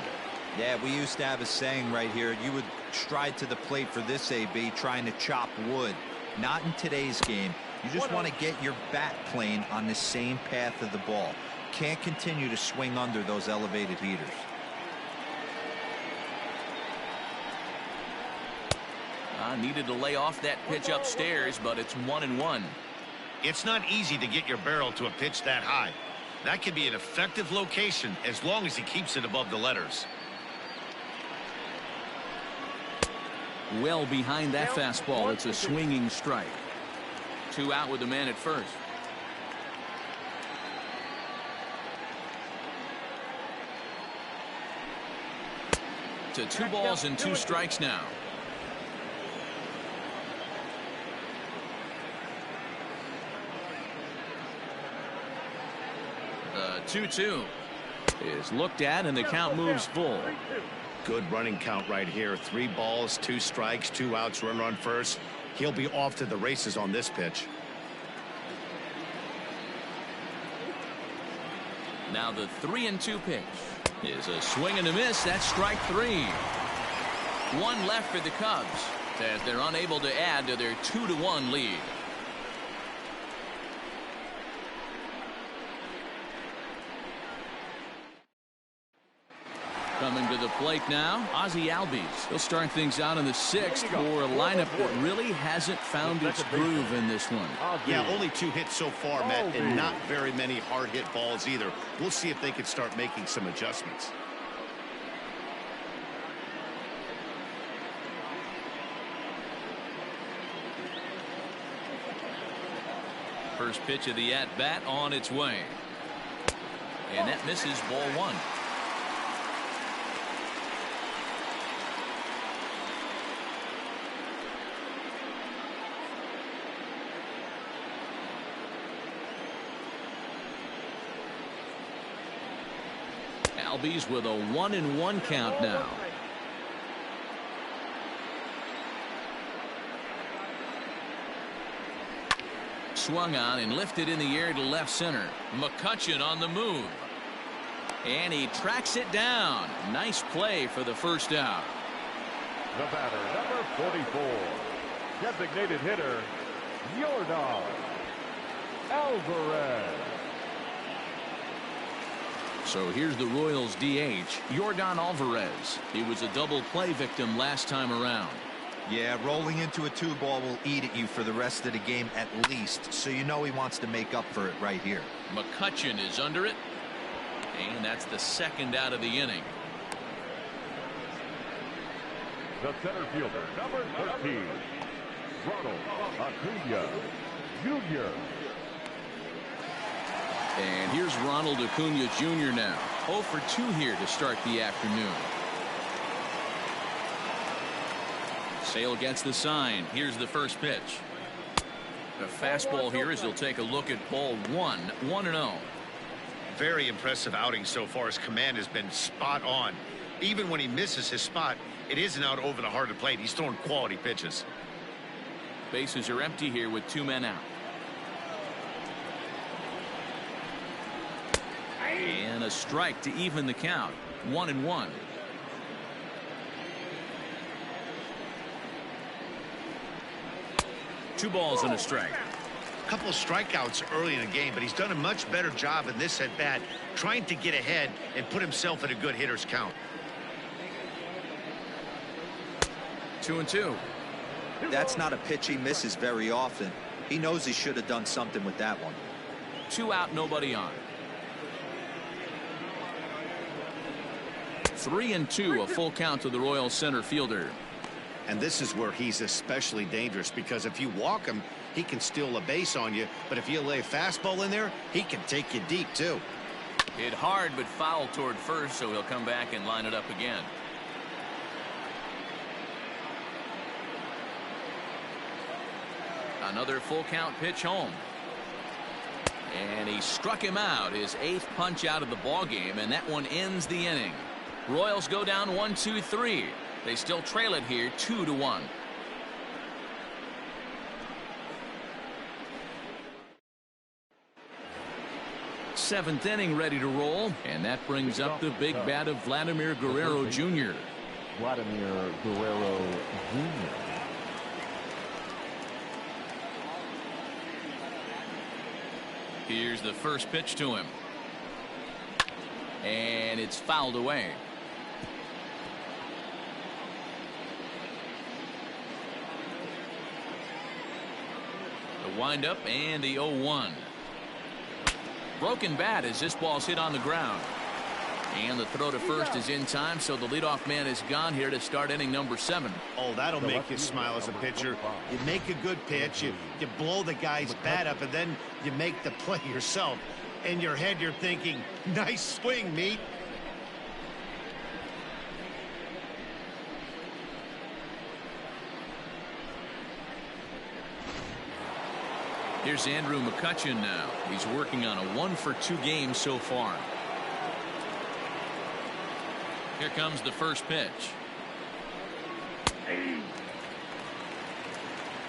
Yeah, we used to have a saying right here. You would stride to the plate for this AB trying to chop wood. Not in today's game. You just want to get your bat plane on the same path of the ball. Can't continue to swing under those elevated heaters.
Needed to lay off that pitch upstairs, but it's 1-1.
It's not easy to get your barrel to a pitch that high. That could be an effective location as long as he keeps it above the letters.
Well behind that fastball. It's a swinging strike. 2 out with the man at first. To 2 balls and 2 strikes now. The 2-2 is looked at, and the count moves full.
Good running count right here. 3 balls, 2 strikes, 2 outs, runner on first. He'll be off to the races on this pitch.
Now the 3-2 pitch is a swing and a miss. That's strike 3. 1 left for the Cubs as they're unable to add to their 2-1 lead. Coming to the plate now, Ozzie Albies. He'll start things out in the 6th for a lineup that really hasn't found its groove in this one.
Yeah, only 2 hits so far, Matt, and not very many hard hit balls either. We'll see if they can start making some adjustments.
First pitch of the at-bat on its way. And that misses, ball 1. Albies with a 1-1 count now. Swung on and lifted in the air to left center. McCutchen on the move. And he tracks it down. Nice play for the first out.
The batter, number 44. Designated hitter, Yordan Alvarez.
So here's the Royals DH, Yordan Alvarez. He was a double play victim last time around.
Yeah, rolling into a 2-ball will eat at you for the rest of the game at least, so you know he wants to make up for it right here.
McCutchen is under it, and that's the second out of the inning.
The center fielder, number 13, Ronald Acuna Jr.
And here's Ronald Acuna Jr. now. 0 for 2 here to start the afternoon. Sale gets the sign. Here's the first pitch. A fastball here as he'll take a look at ball 1, 1-0.
Very impressive outing so far. His command has been spot on. Even when he misses his spot, it isn't out over the heart of the plate. He's throwing quality pitches.
Bases are empty here with 2 men out. And a strike to even the count. 1-1. Two balls and a strike.
A couple of strikeouts early in the game, but he's done a much better job in this at bat trying to get ahead and put himself in a good hitter's count.
2-2.
That's not a pitch he misses very often. He knows he should have done something with that one.
2 out, nobody on. 3-2, a full count to the Royals center fielder.
And this is where he's especially dangerous, because if you walk him, he can steal a base on you. But if you lay a fastball in there, he can take you deep, too.
Hit hard, but foul toward first, so he'll come back and line it up again. Another full count pitch home. And he struck him out, his 8th punch out of the ball game, and that one ends the inning. Royals go down 1-2-3. They still trail it here 2-1. Seventh inning ready to roll, and that brings up the big bat of Vladimir Guerrero Jr.
Vladimir Guerrero Jr.
Here's the first pitch to him. And it's fouled away. The windup and the 0-1. Broken bat as this ball's hit on the ground. And the throw to first is in time, so the leadoff man is gone here to start inning number 7.
Oh, that'll make you smile as a pitcher. You make a good pitch, you blow the guy's bat up, and then you make the play yourself. In your head, you're thinking, nice swing, meat.
Here's Andrew McCutchen now. He's working on a 1-for-2 game so far. Here comes the first pitch.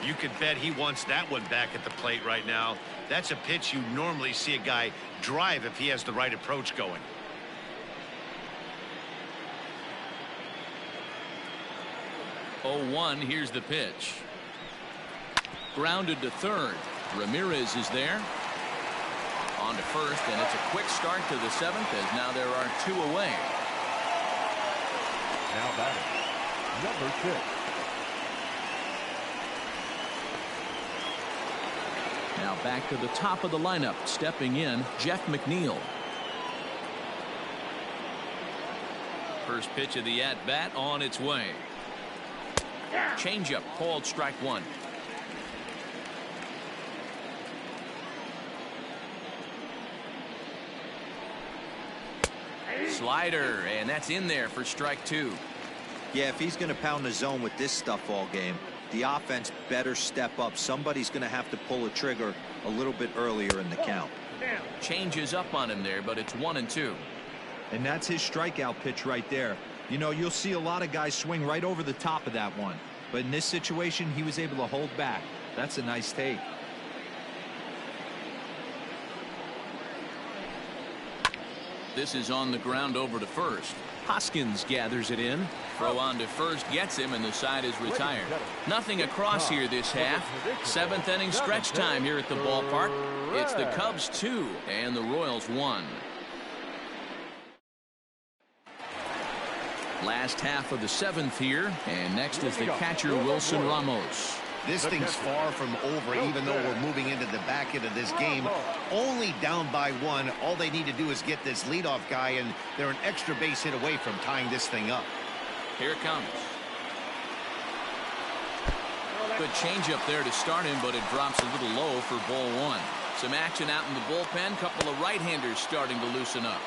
You could bet he wants that one back at the plate right now. That's a pitch you normally see a guy drive if he has the right approach going.
Oh, 1, here's the pitch. Grounded to third. Ramirez is there. On to first, and it's a quick start to the 7th as now there are 2 away.
Now batting, number 6.
Now back to the top of the lineup, stepping in, Jeff McNeil. First pitch of the at-bat on its way. Changeup called strike 1. Slider, and that's in there for strike 2.
Yeah, if he's going to pound the zone with this stuff all game, the offense better step up. Somebody's going to have to pull a trigger a little bit earlier in the count.
Changes up on him there, but it's 1-2.
And that's his strikeout pitch right there. You know, you'll see a lot of guys swing right over the top of that one. But in this situation, he was able to hold back. That's a nice take.
This is on the ground over to first. Hoskins gathers it in. Throw on to first gets him, and the side is retired. Nothing across here this half. 7th inning stretch time here at the ballpark. It's the Cubs 2 and the Royals 1. Last half of the 7th here, and next is the catcher Wilson Ramos.
This thing's far from over, even though we're moving into the back end of this game. Only down by 1. All they need to do is get this leadoff guy, and they're an extra base hit away from tying this thing up.
Here it comes. Good changeup there to start him, but it drops a little low for ball 1. Some action out in the bullpen. Couple of right-handers starting to loosen up.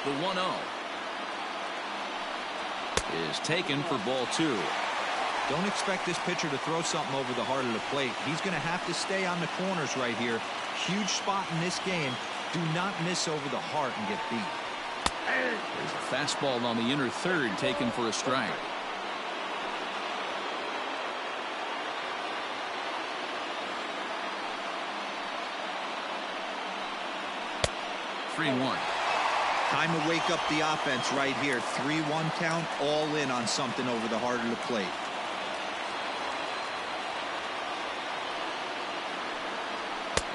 The 1-0 is taken for ball 2.
Don't expect this pitcher to throw something over the heart of the plate. He's going to have to stay on the corners right here. Huge spot in this game. Do not miss over the heart and get beat.
There's a fastball on the inner third taken for a strike. Three one.
Time to wake up the offense right here. 3-1 count, all in on something over the heart of the plate.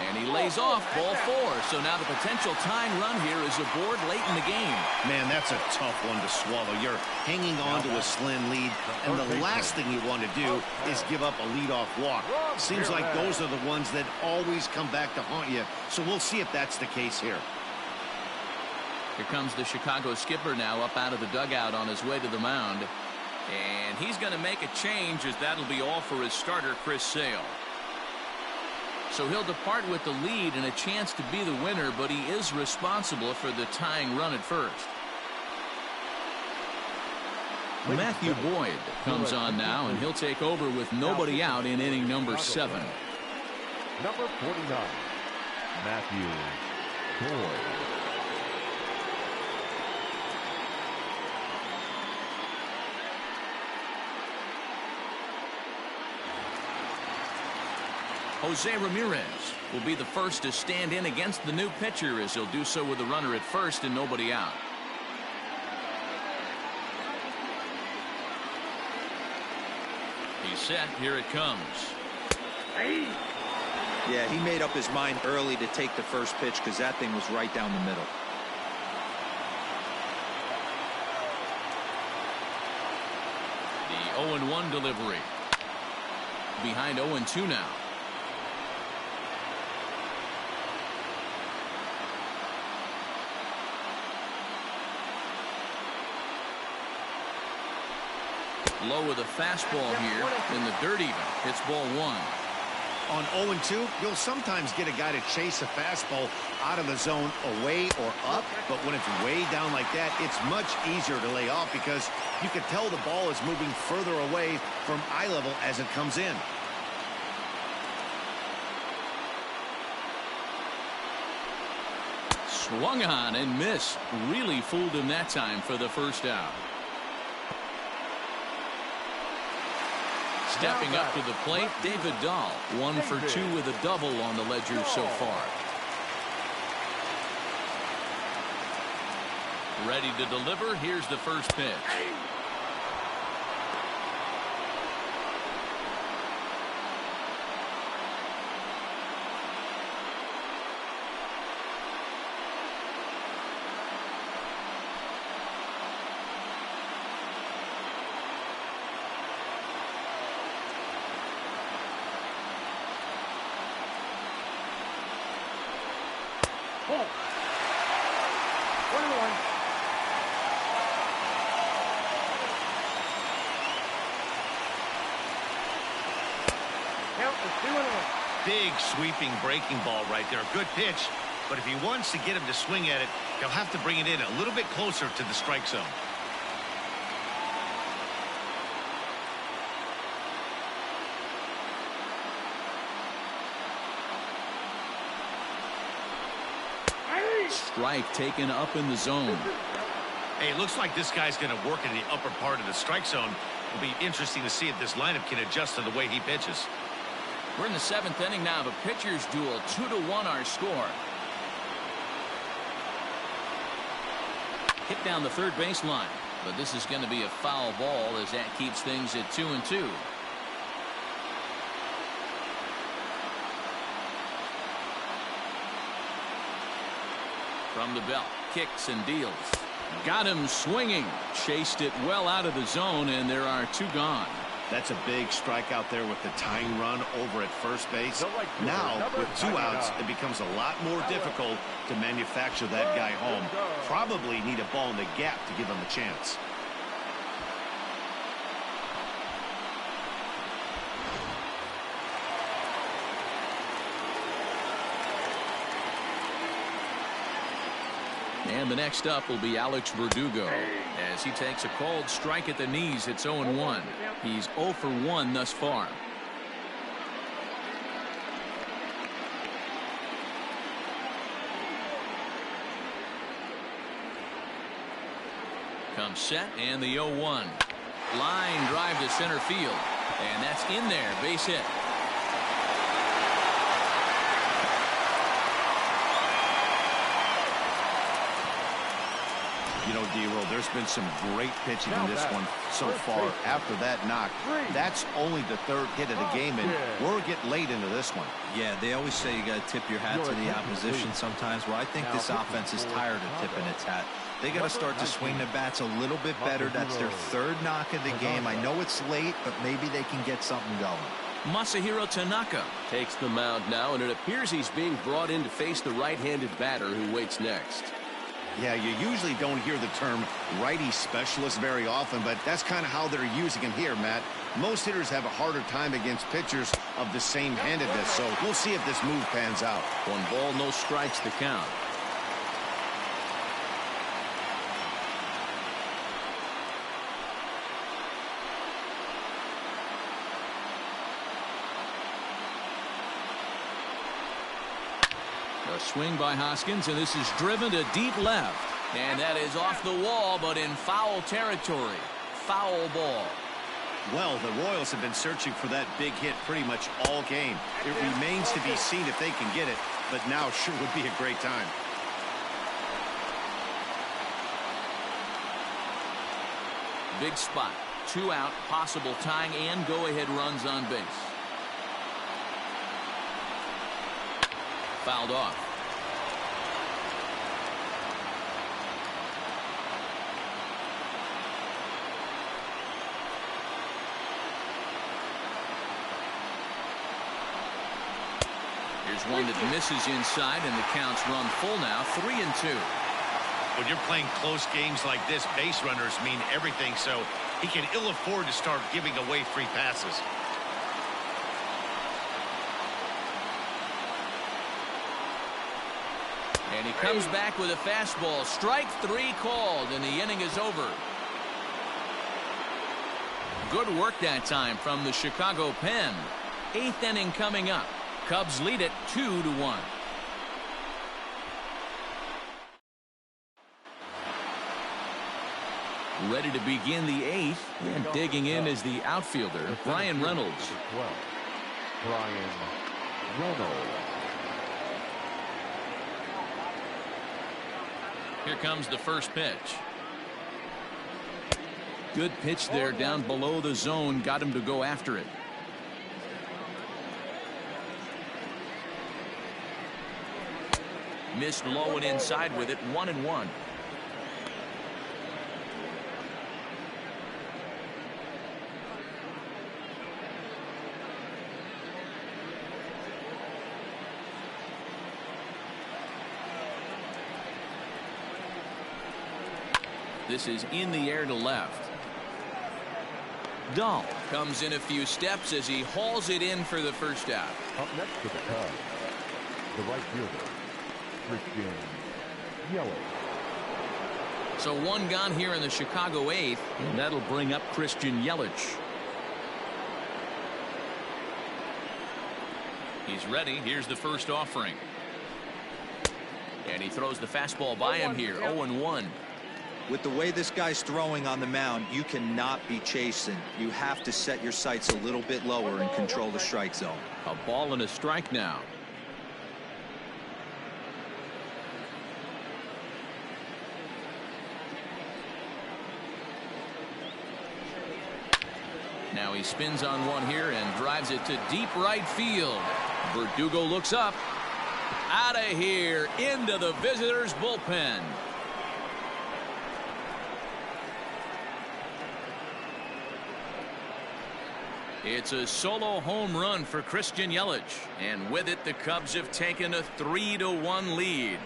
And he lays off ball 4. So now the potential tying run here is aboard late in the game.
Man, that's a tough one to swallow. You're hanging on to a slim lead, and the last thing you want to do is give up a leadoff walk. Seems like those are the ones that always come back to haunt you. So we'll see if that's the case here.
Here comes the Chicago skipper now up out of the dugout on his way to the mound. And he's going to make a change, as that'll be all for his starter, Chris Sale. So he'll depart with the lead and a chance to be the winner, but he is responsible for the tying run at first. Matthew Boyd comes on now, and he'll take over with nobody out in inning number 7.
Number 49, Matthew Boyd.
Jose Ramirez will be the first to stand in against the new pitcher, as he'll do so with a runner at first and nobody out. He's set. Here it comes.
Yeah, he made up his mind early to take the first pitch because that thing was right down the middle.
The 0-1 delivery. Behind 0-2 now. Low with a fastball here in the dirt even. It's ball 1.
On 0-2, you'll sometimes get a guy to chase a fastball out of the zone away or up, but when it's way down like that, it's much easier to lay off because you can tell the ball is moving further away from eye level as it comes in.
Swung on and missed. Really fooled him that time for the first out. Stepping up to the plate, David Dahl, 1 for 2 with a double on the ledger so far. Ready to deliver. Here's the first pitch.
Ball. 21. Count is 2-1.
Big sweeping breaking ball right there. Good pitch, but if he wants to get him to swing at it, he'll have to bring it in a little bit closer to the strike zone.
Strike taken up in the zone.
Hey, it looks like this guy's going to work in the upper part of the strike zone. It'll be interesting to see if this lineup can adjust to the way he pitches.
We're in the 7th inning now of a pitcher's duel. 2-1 our score. Hit down the third baseline, but this is going to be a foul ball as that keeps things at 2-2. From the belt, kicks and deals. Got him swinging. Chased it well out of the zone, and there are 2 gone.
That's a big strikeout there with the tying run over at first base. Now, with 2 outs, it becomes a lot more difficult to manufacture that guy home. Probably need a ball in the gap to give him a chance.
And the next up will be Alex Verdugo as he takes a called strike at the knees. It's 0-1. He's 0 for 1 thus far. Comes set and the 0-1. Line drive to center field, and that's in there. Base hit.
You know, D-Roll, there's been some great pitching in this one so far. After that knock, that's only the 3rd hit of the game, and we're getting late into this one.
Yeah, they always say you got to tip your hat to the opposition sometimes. Well, I think this offense is tired of tipping its hat. They got to start to swing the bats a little bit better. That's their 3rd knock of the game. I know it's late, but maybe they can get something going.
Masahiro Tanaka
takes the mound now, and it appears he's being brought in to face the right-handed batter who waits next.
Yeah, you usually don't hear the term righty specialist very often, but that's kind of how they're using him here, Matt. Most hitters have a harder time against pitchers of the same handedness, so we'll see if this move pans out.
1 ball, no strikes to count. A swing by Hoskins, and this is driven to deep left. And that is off the wall, but in foul territory. Foul ball.
Well, the Royals have been searching for that big hit pretty much all game. It remains to be seen if they can get it, but now sure would be a great time.
Big spot. 2 out, possible tying and go-ahead runs on base. Fouled off. Here's one that misses inside, and the count's run full now, 3-2.
When you're playing close games like this, base runners mean everything, so he can ill afford to start giving away free passes.
And he comes back with a fastball. Strike 3 called, and the inning is over. Good work that time from the Chicago pen. 8th inning coming up. Cubs lead it 2-1. Ready to begin the 8th, and digging in is the outfielder, Brian Reynolds.
Brian Reynolds.
Here comes the first pitch. Good pitch there down below the zone. Got him to go after it. Missed low and inside with it. 1-1. This is in the air to left. Dahl comes in a few steps as he hauls it in for the first out.
Up next to the Cubs, the right fielder, Christian Yelich.
So 1 gone here in the Chicago 8th, and that'll bring up Christian Yelich. He's ready. Here's the first offering. And he throws the fastball by him here. 0-1.
With the way this guy's throwing on the mound, you cannot be chasing. You have to set your sights a little bit lower and control the strike zone.
A ball and a strike now. Now he spins on one here and drives it to deep right field. Verdugo looks up. Out of here into the visitors' bullpen. It's a solo home run for Christian Yelich, and with it the Cubs have taken a 3-1 lead.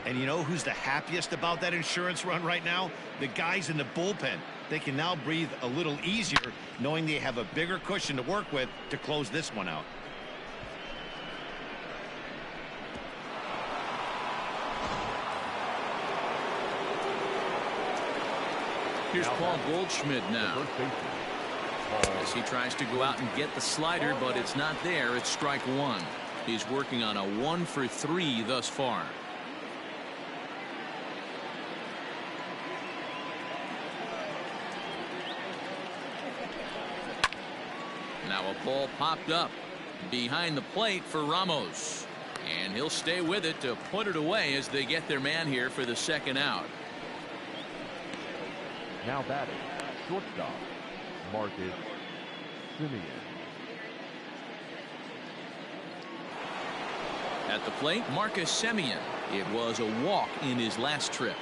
And you know who's the happiest about that insurance run right now? The guys in the bullpen. They can now breathe a little easier knowing they have a bigger cushion to work with to close this one out.
Here's Paul Goldschmidt now as he tries to go out and get the slider, but it's not there. It's strike one. He's working on a 1-for-3 thus far. Now a ball popped up behind the plate for Ramos, and he'll stay with it to put it away as they get their man here for the second out.
Now batting, shortstop, Marcus Semien.
At the plate, Marcus Semien. It was a walk in his last trip.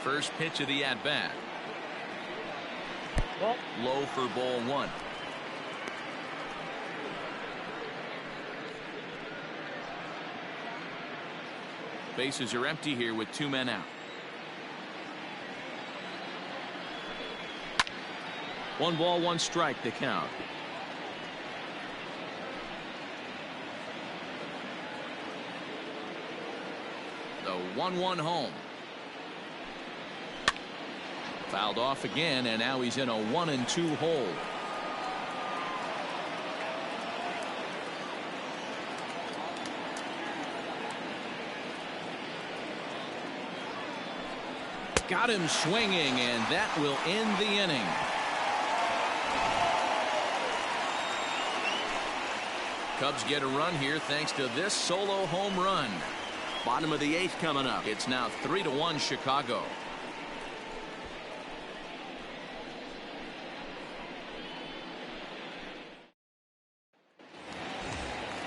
First pitch of the at-bat. Low for ball one. Bases are empty here with 2 men out. 1 ball, 1 strike to count. The 1-1 home. Fouled off again, and now he's in a 1-2 hole. Got him swinging, and that will end the inning. Cubs get a run here thanks to this solo home run. Bottom of the 8th coming up. It's now 3-1 Chicago.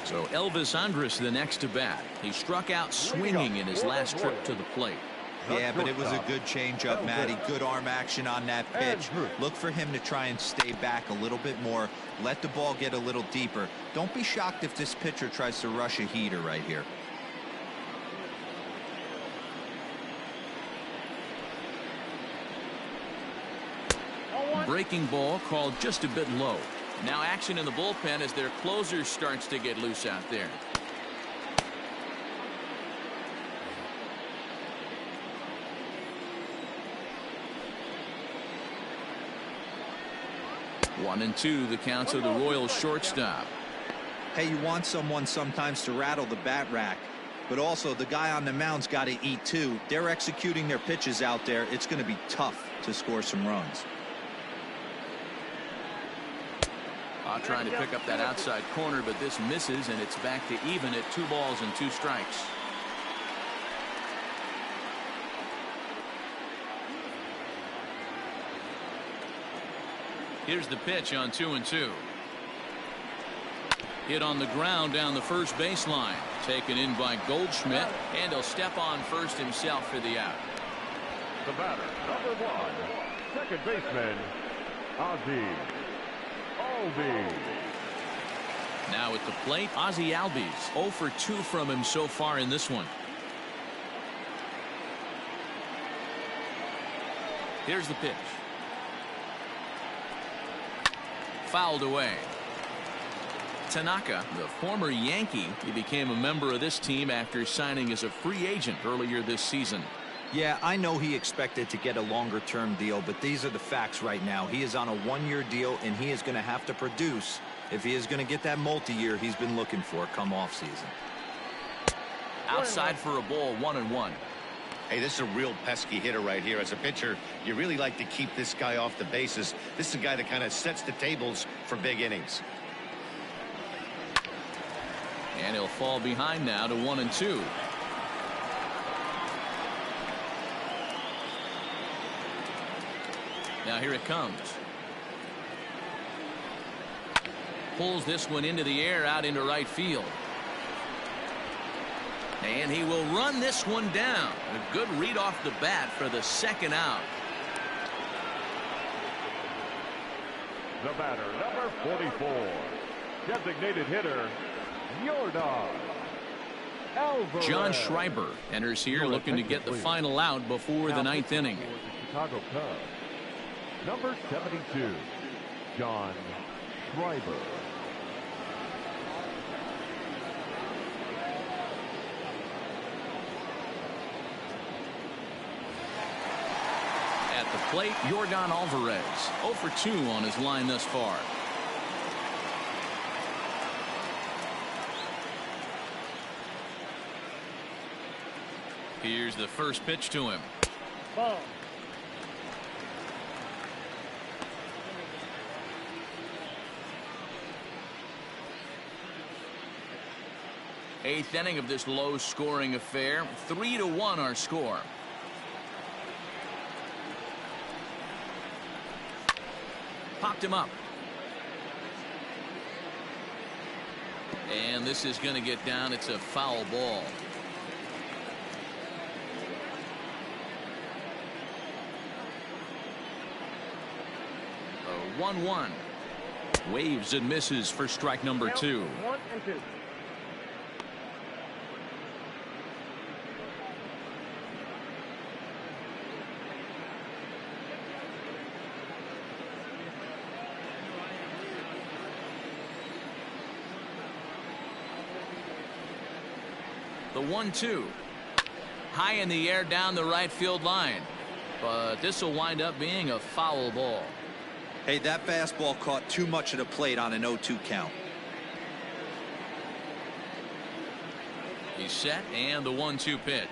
So Elvis Andrus the next to bat. He struck out swinging in his last trip to the plate.
Yeah, but it was a good changeup, Matty. Good arm action on that pitch. Look for him to try and stay back a little bit more. Let the ball get a little deeper. Don't be shocked if this pitcher tries to rush a heater right here.
Breaking ball called just a bit low. Now action in the bullpen as their closer starts to get loose out there. One and two, the counts of the Royals shortstop.
Hey, you want someone sometimes to rattle the bat rack, but also the guy on the mound's got to eat too. They're executing their pitches out there. It's going to be tough to score some runs.
Trying to pick up that outside corner, but this misses, and it's back to even at 2 balls and 2 strikes. Here's the pitch on 2-2. Hit on the ground down the first baseline. Taken in by Goldschmidt, and he'll step on first himself for the out.
The batter, number 1, second baseman, Ozzie Albies.
Now at the plate, Ozzie Albies. 0 for 2 from him so far in this one. Here's the pitch. Fouled away. Tanaka, the former Yankee, he became a member of this team after signing as a free agent earlier this season.
Yeah, I know he expected to get a longer-term deal, but these are the facts right now. He is on a one-year deal, and he is going to have to produce if he is going to get that multi-year he's been looking for come off-season.
Outside for a ball, 1-1.
Hey, this is a real pesky hitter right here. As a pitcher, you really like to keep this guy off the bases. This is a guy that kind of sets the tables for big innings.
And he'll fall behind now to 1-2. Now here it comes. Pulls this one into the air out into right field. And he will run this one down. A good read off the bat for the second out.
The batter, number 44. Designated hitter, Yordan Alvarez.
John Schreiber enters here looking to get the final out before the ninth inning.
For the Chicago Cubs, number 72, John Schreiber.
At the plate, Yordan Alvarez, 0 for 2 on his line thus far. Here's the first pitch to him.
Ball.
Eighth inning of this low-scoring affair. 3-1 our score. Popped him up. And this is going to get down. It's a foul ball. A 1-1. Waves and misses for strike number 2.
1-2.
The 1-2. High in the air down the right field line. But this will wind up being a foul ball.
Hey, that fastball caught too much of the plate on an 0-2 count.
He's set, and the 1-2 pitch.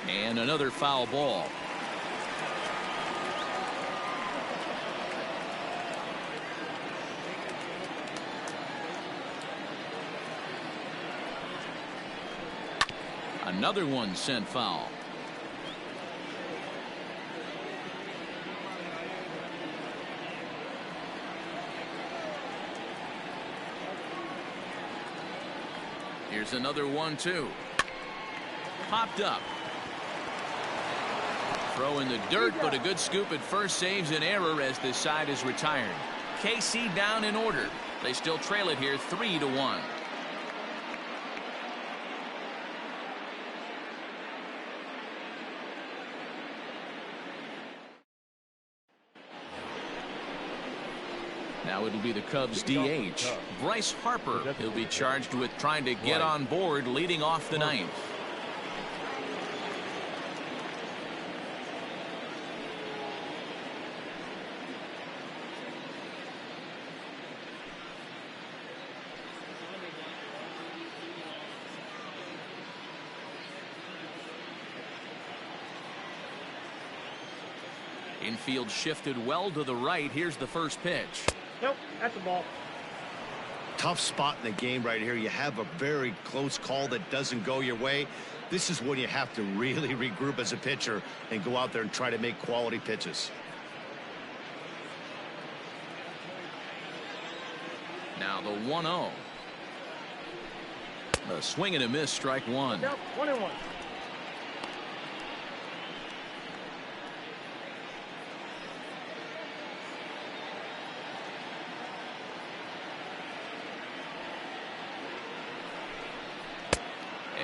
And another foul ball. Another one sent foul. Here's another 1-2. Popped up. Throw in the dirt, but a good scoop at first saves an error as this side is retired. KC down in order. They still trail it here 3-1. Now it'll be the Cubs DH, Bryce Harper. He'll be charged with trying to get on board leading off the ninth. Infield shifted well to the right. Here's the first pitch.
Nope, that's a ball.
Tough spot in the game right here. You have a very close call that doesn't go your way. This is when you have to really regroup as a pitcher and go out there and try to make quality pitches.
Now the 1-0. A swing and a miss, strike one.
Nope, 1-1.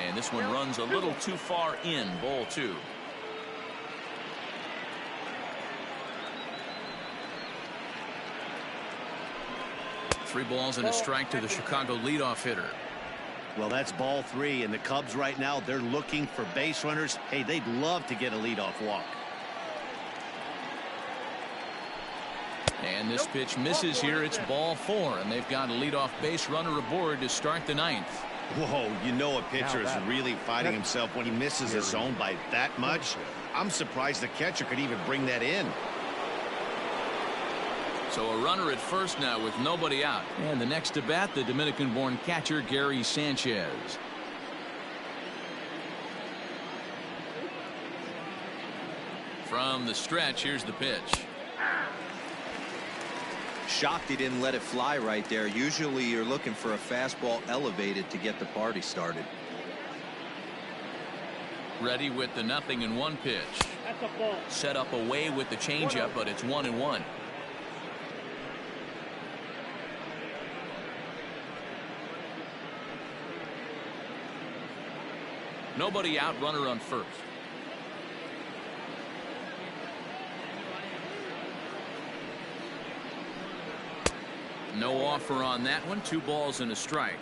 And this one runs a little too far in. Ball 2. Three balls and a strike to the Chicago leadoff hitter.
Well, that's ball 3, and the Cubs right now, they're looking for base runners. Hey, they'd love to get a leadoff walk.
And this pitch misses here. It's ball 4, and they've got a leadoff base runner aboard to start the 9th.
Whoa, you know a pitcher is really fighting himself when he misses a zone by that much. I'm surprised the catcher could even bring that in.
So a runner at first now with nobody out. And the next to bat, the Dominican-born catcher, Gary Sanchez. From the stretch, here's the pitch.
Shocked he didn't let it fly right there. Usually you're looking for a fastball elevated to get the party started.
Ready with the 0-1 pitch.
That's a ball.
Set up away with the changeup, but it's 1-1. Nobody out, runner on first. No offer on that one. 2 balls and a strike.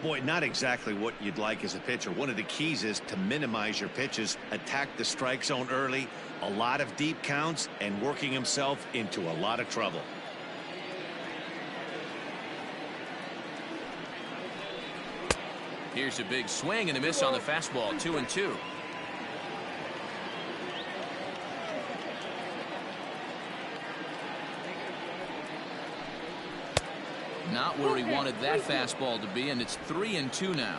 Boy, not exactly what you'd like as a pitcher. One of the keys is to minimize your pitches, attack the strike zone early, a lot of deep counts, and working himself into a lot of trouble.
Here's a big swing and a miss on the fastball. 2-2. Not where he wanted that fastball to be, and it's 3-2 now.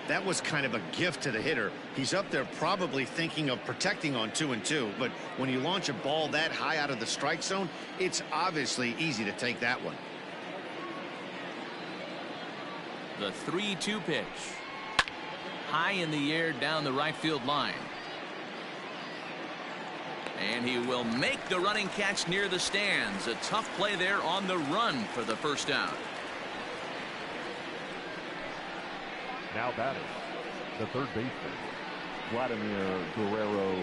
That was kind of a gift to the hitter. He's up there probably thinking of protecting on 2-2, but when you launch a ball that high out of the strike zone, it's obviously easy to take that one.
The 3-2 pitch. High in the air down the right field line. And he will make the running catch near the stands. A tough play there on the run for the first out.
Now batting, the third baseman, Vladimir Guerrero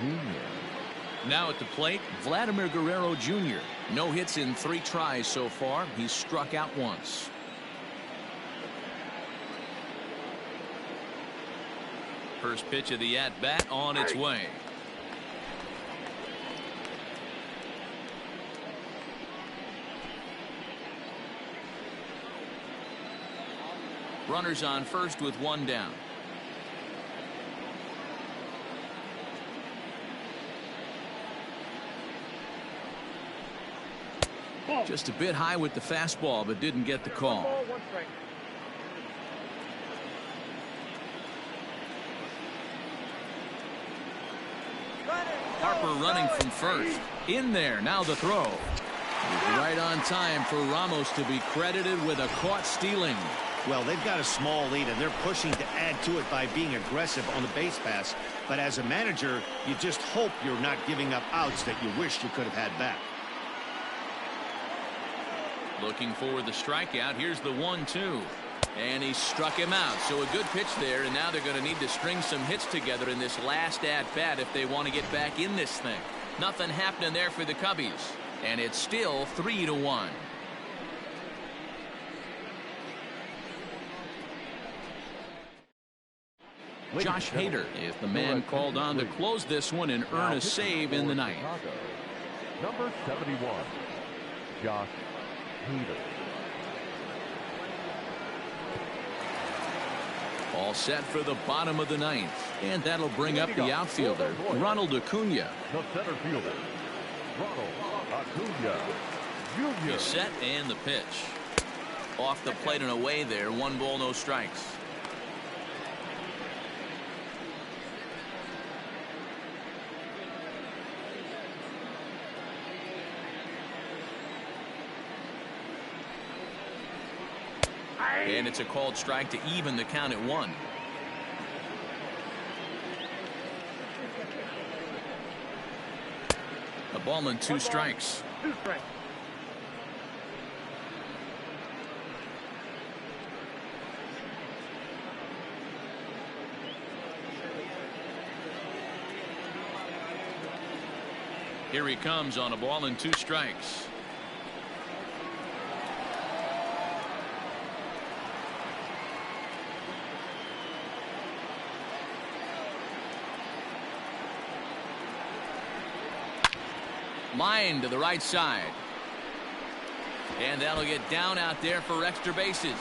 Jr.
Now at the plate, Vladimir Guerrero Jr. No hits in 3 tries so far. He's struck out once. First pitch of the at-bat on its way. Runners on first with 1 down. Just a bit high with the fastball, but didn't get the call.
Ball, 1 strike.
Harper running from first. In there, now the throw. Right on time for Ramos to be credited with a caught stealing.
Well, they've got a small lead, and they're pushing to add to it by being aggressive on the base pass. But as a manager, you just hope you're not giving up outs that you wish you could have had back.
Looking for the strikeout. Here's the 1-2. And he struck him out. So a good pitch there, and now they're going to need to string some hits together in this last at-bat if they want to get back in this thing. Nothing happening there for the Cubbies. And it's still 3-1. Josh Hader is the man called on to close this one and earn a save in the 9th.
Number 71, Josh Hader.
All set for the bottom of the 9th. And that'll bring up the outfielder, Ronald Acuna.
The center fielder, Ronald Acuna Jr.
He's set and the pitch. Off the plate and away there. 1 ball, no strikes. And it's a called strike to even the count at 1. A ball and 2 strikes.
2 strikes.
Here he comes on a ball and 2 strikes. Line to the right side. And that'll get down out there for extra bases.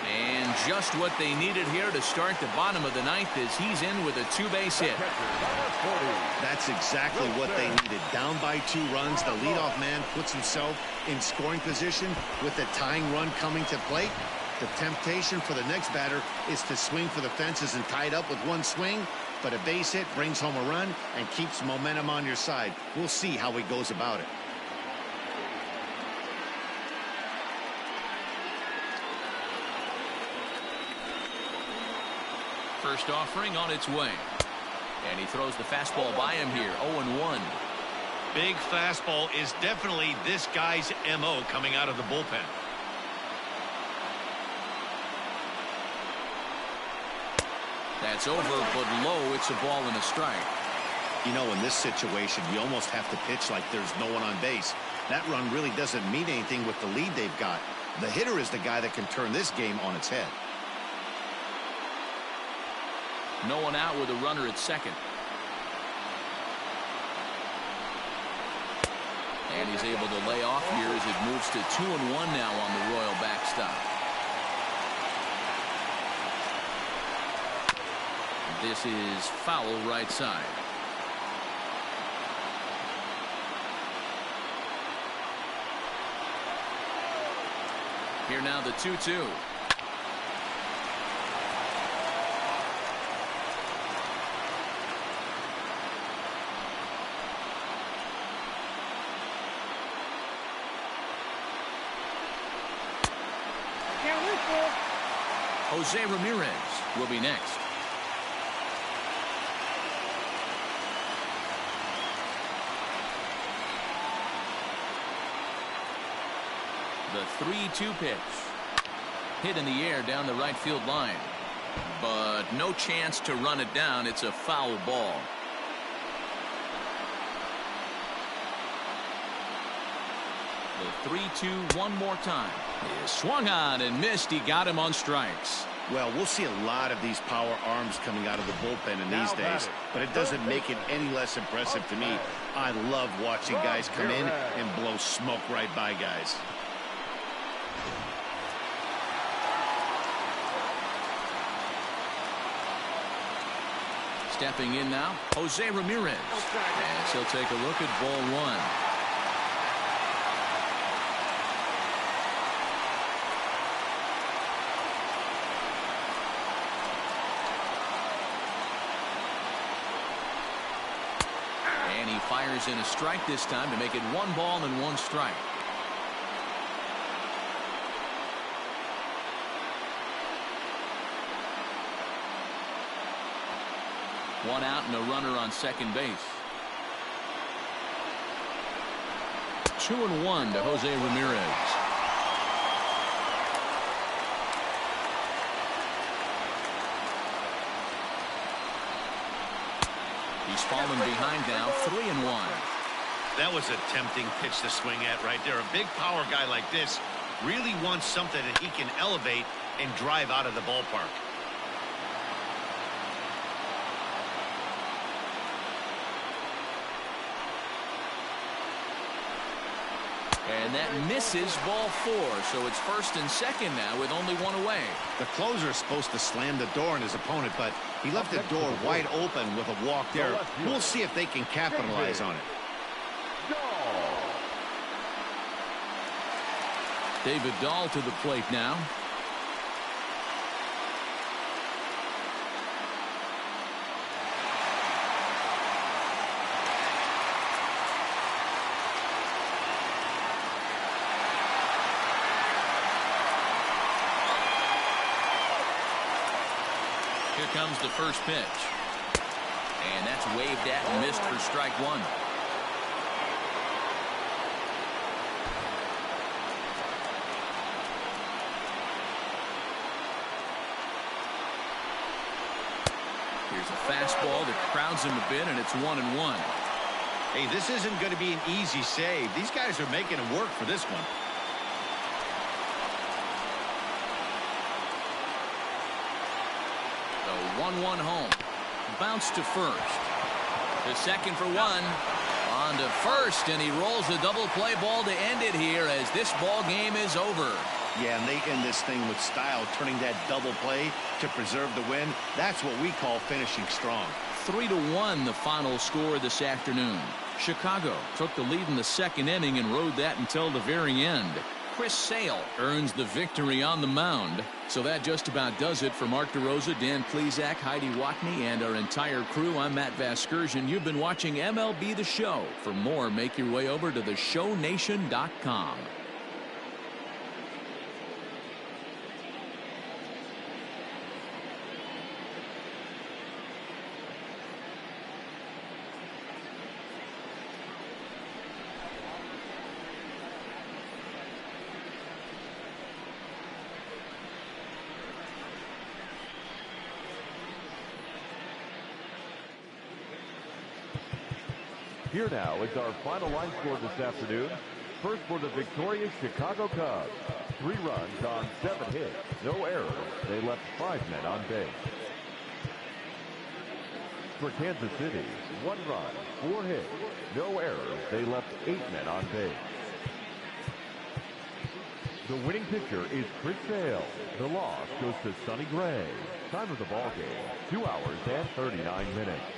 And just what they needed here to start the bottom of the ninth as he's in with a two-base hit.
That's exactly what they needed. Down by 2 runs, the leadoff man puts himself in scoring position with the tying run coming to plate. The temptation for the next batter is to swing for the fences and tie it up with 1 swing, but a base hit brings home a run and keeps momentum on your side. We'll see how he goes about it.
First offering on its way. And he throws the fastball by him here. 0-1.
Big fastball is definitely this guy's MO coming out of the bullpen.
That's over, but low. It's a ball and a strike.
You know, in this situation, you almost have to pitch like there's no one on base. That run really doesn't mean anything with the lead they've got. The hitter is the guy that can turn this game on its head.
No one out with a runner at second. And he's able to lay off here as it moves to 2-1 now on the Royal backstop. This is foul right side. Here now the 2-2. Jose Ramirez will be next. The 3-2 pitch. Hit in the air down the right field line. But no chance to run it down. It's a foul ball. The 3-2 one more time. He swung on and missed. He got him on strikes.
Well, we'll see a lot of these power arms coming out of the bullpen in these days, but it doesn't make it any less impressive to me. I love watching guys come in and blow smoke right by guys.
Stepping in now, Jose Ramirez. And he'll take a look at ball 1. And he fires in a strike this time to make it 1 ball and 1 strike. One out and a runner on second base. 2-1 to Jose Ramirez. He's fallen behind now, 3-1.
That was a tempting pitch to swing at right there. A big power guy like this really wants something that he can elevate and drive out of the ballpark.
And that misses ball 4, so it's first and second now with only 1 away.
The closer is supposed to slam the door on his opponent, but he left the door wide open with a walk there. We'll see if they can capitalize on it.
David Dahl to the plate now. Here comes the first pitch. And that's waved at and missed for strike 1. Here's a fastball that crowds him a bit, and it's 1-1.
Hey, this isn't going to be an easy save. These guys are making it work for this one. The 1-1 home. Bounce to first. The second for 1. On
to first, and he rolls a double play ball to end it here as this ball game is over.
Yeah, and they end this thing with style, turning that double play to preserve the win. That's what we call finishing strong.
3-1 the final score this afternoon. Chicago took the lead in the second inning and rode that until the very end. Chris Sale earns the victory on the mound. So that just about does it for Mark DeRosa, Dan Plesac, Heidi Watney, and our entire crew. I'm Matt Vasgersian. You've been watching MLB The Show. For more, make your way over to theshownation.com.
Here now is our final line score this afternoon. First for the victorious Chicago Cubs. 3 runs on 7 hits. No errors. They left 5 men on base. For Kansas City, 1 run, 4 hits. No errors. They left 8 men on base. The winning pitcher is Chris Sale. The loss goes to Sonny Gray. Time of the ball game, 2 hours and 39 minutes.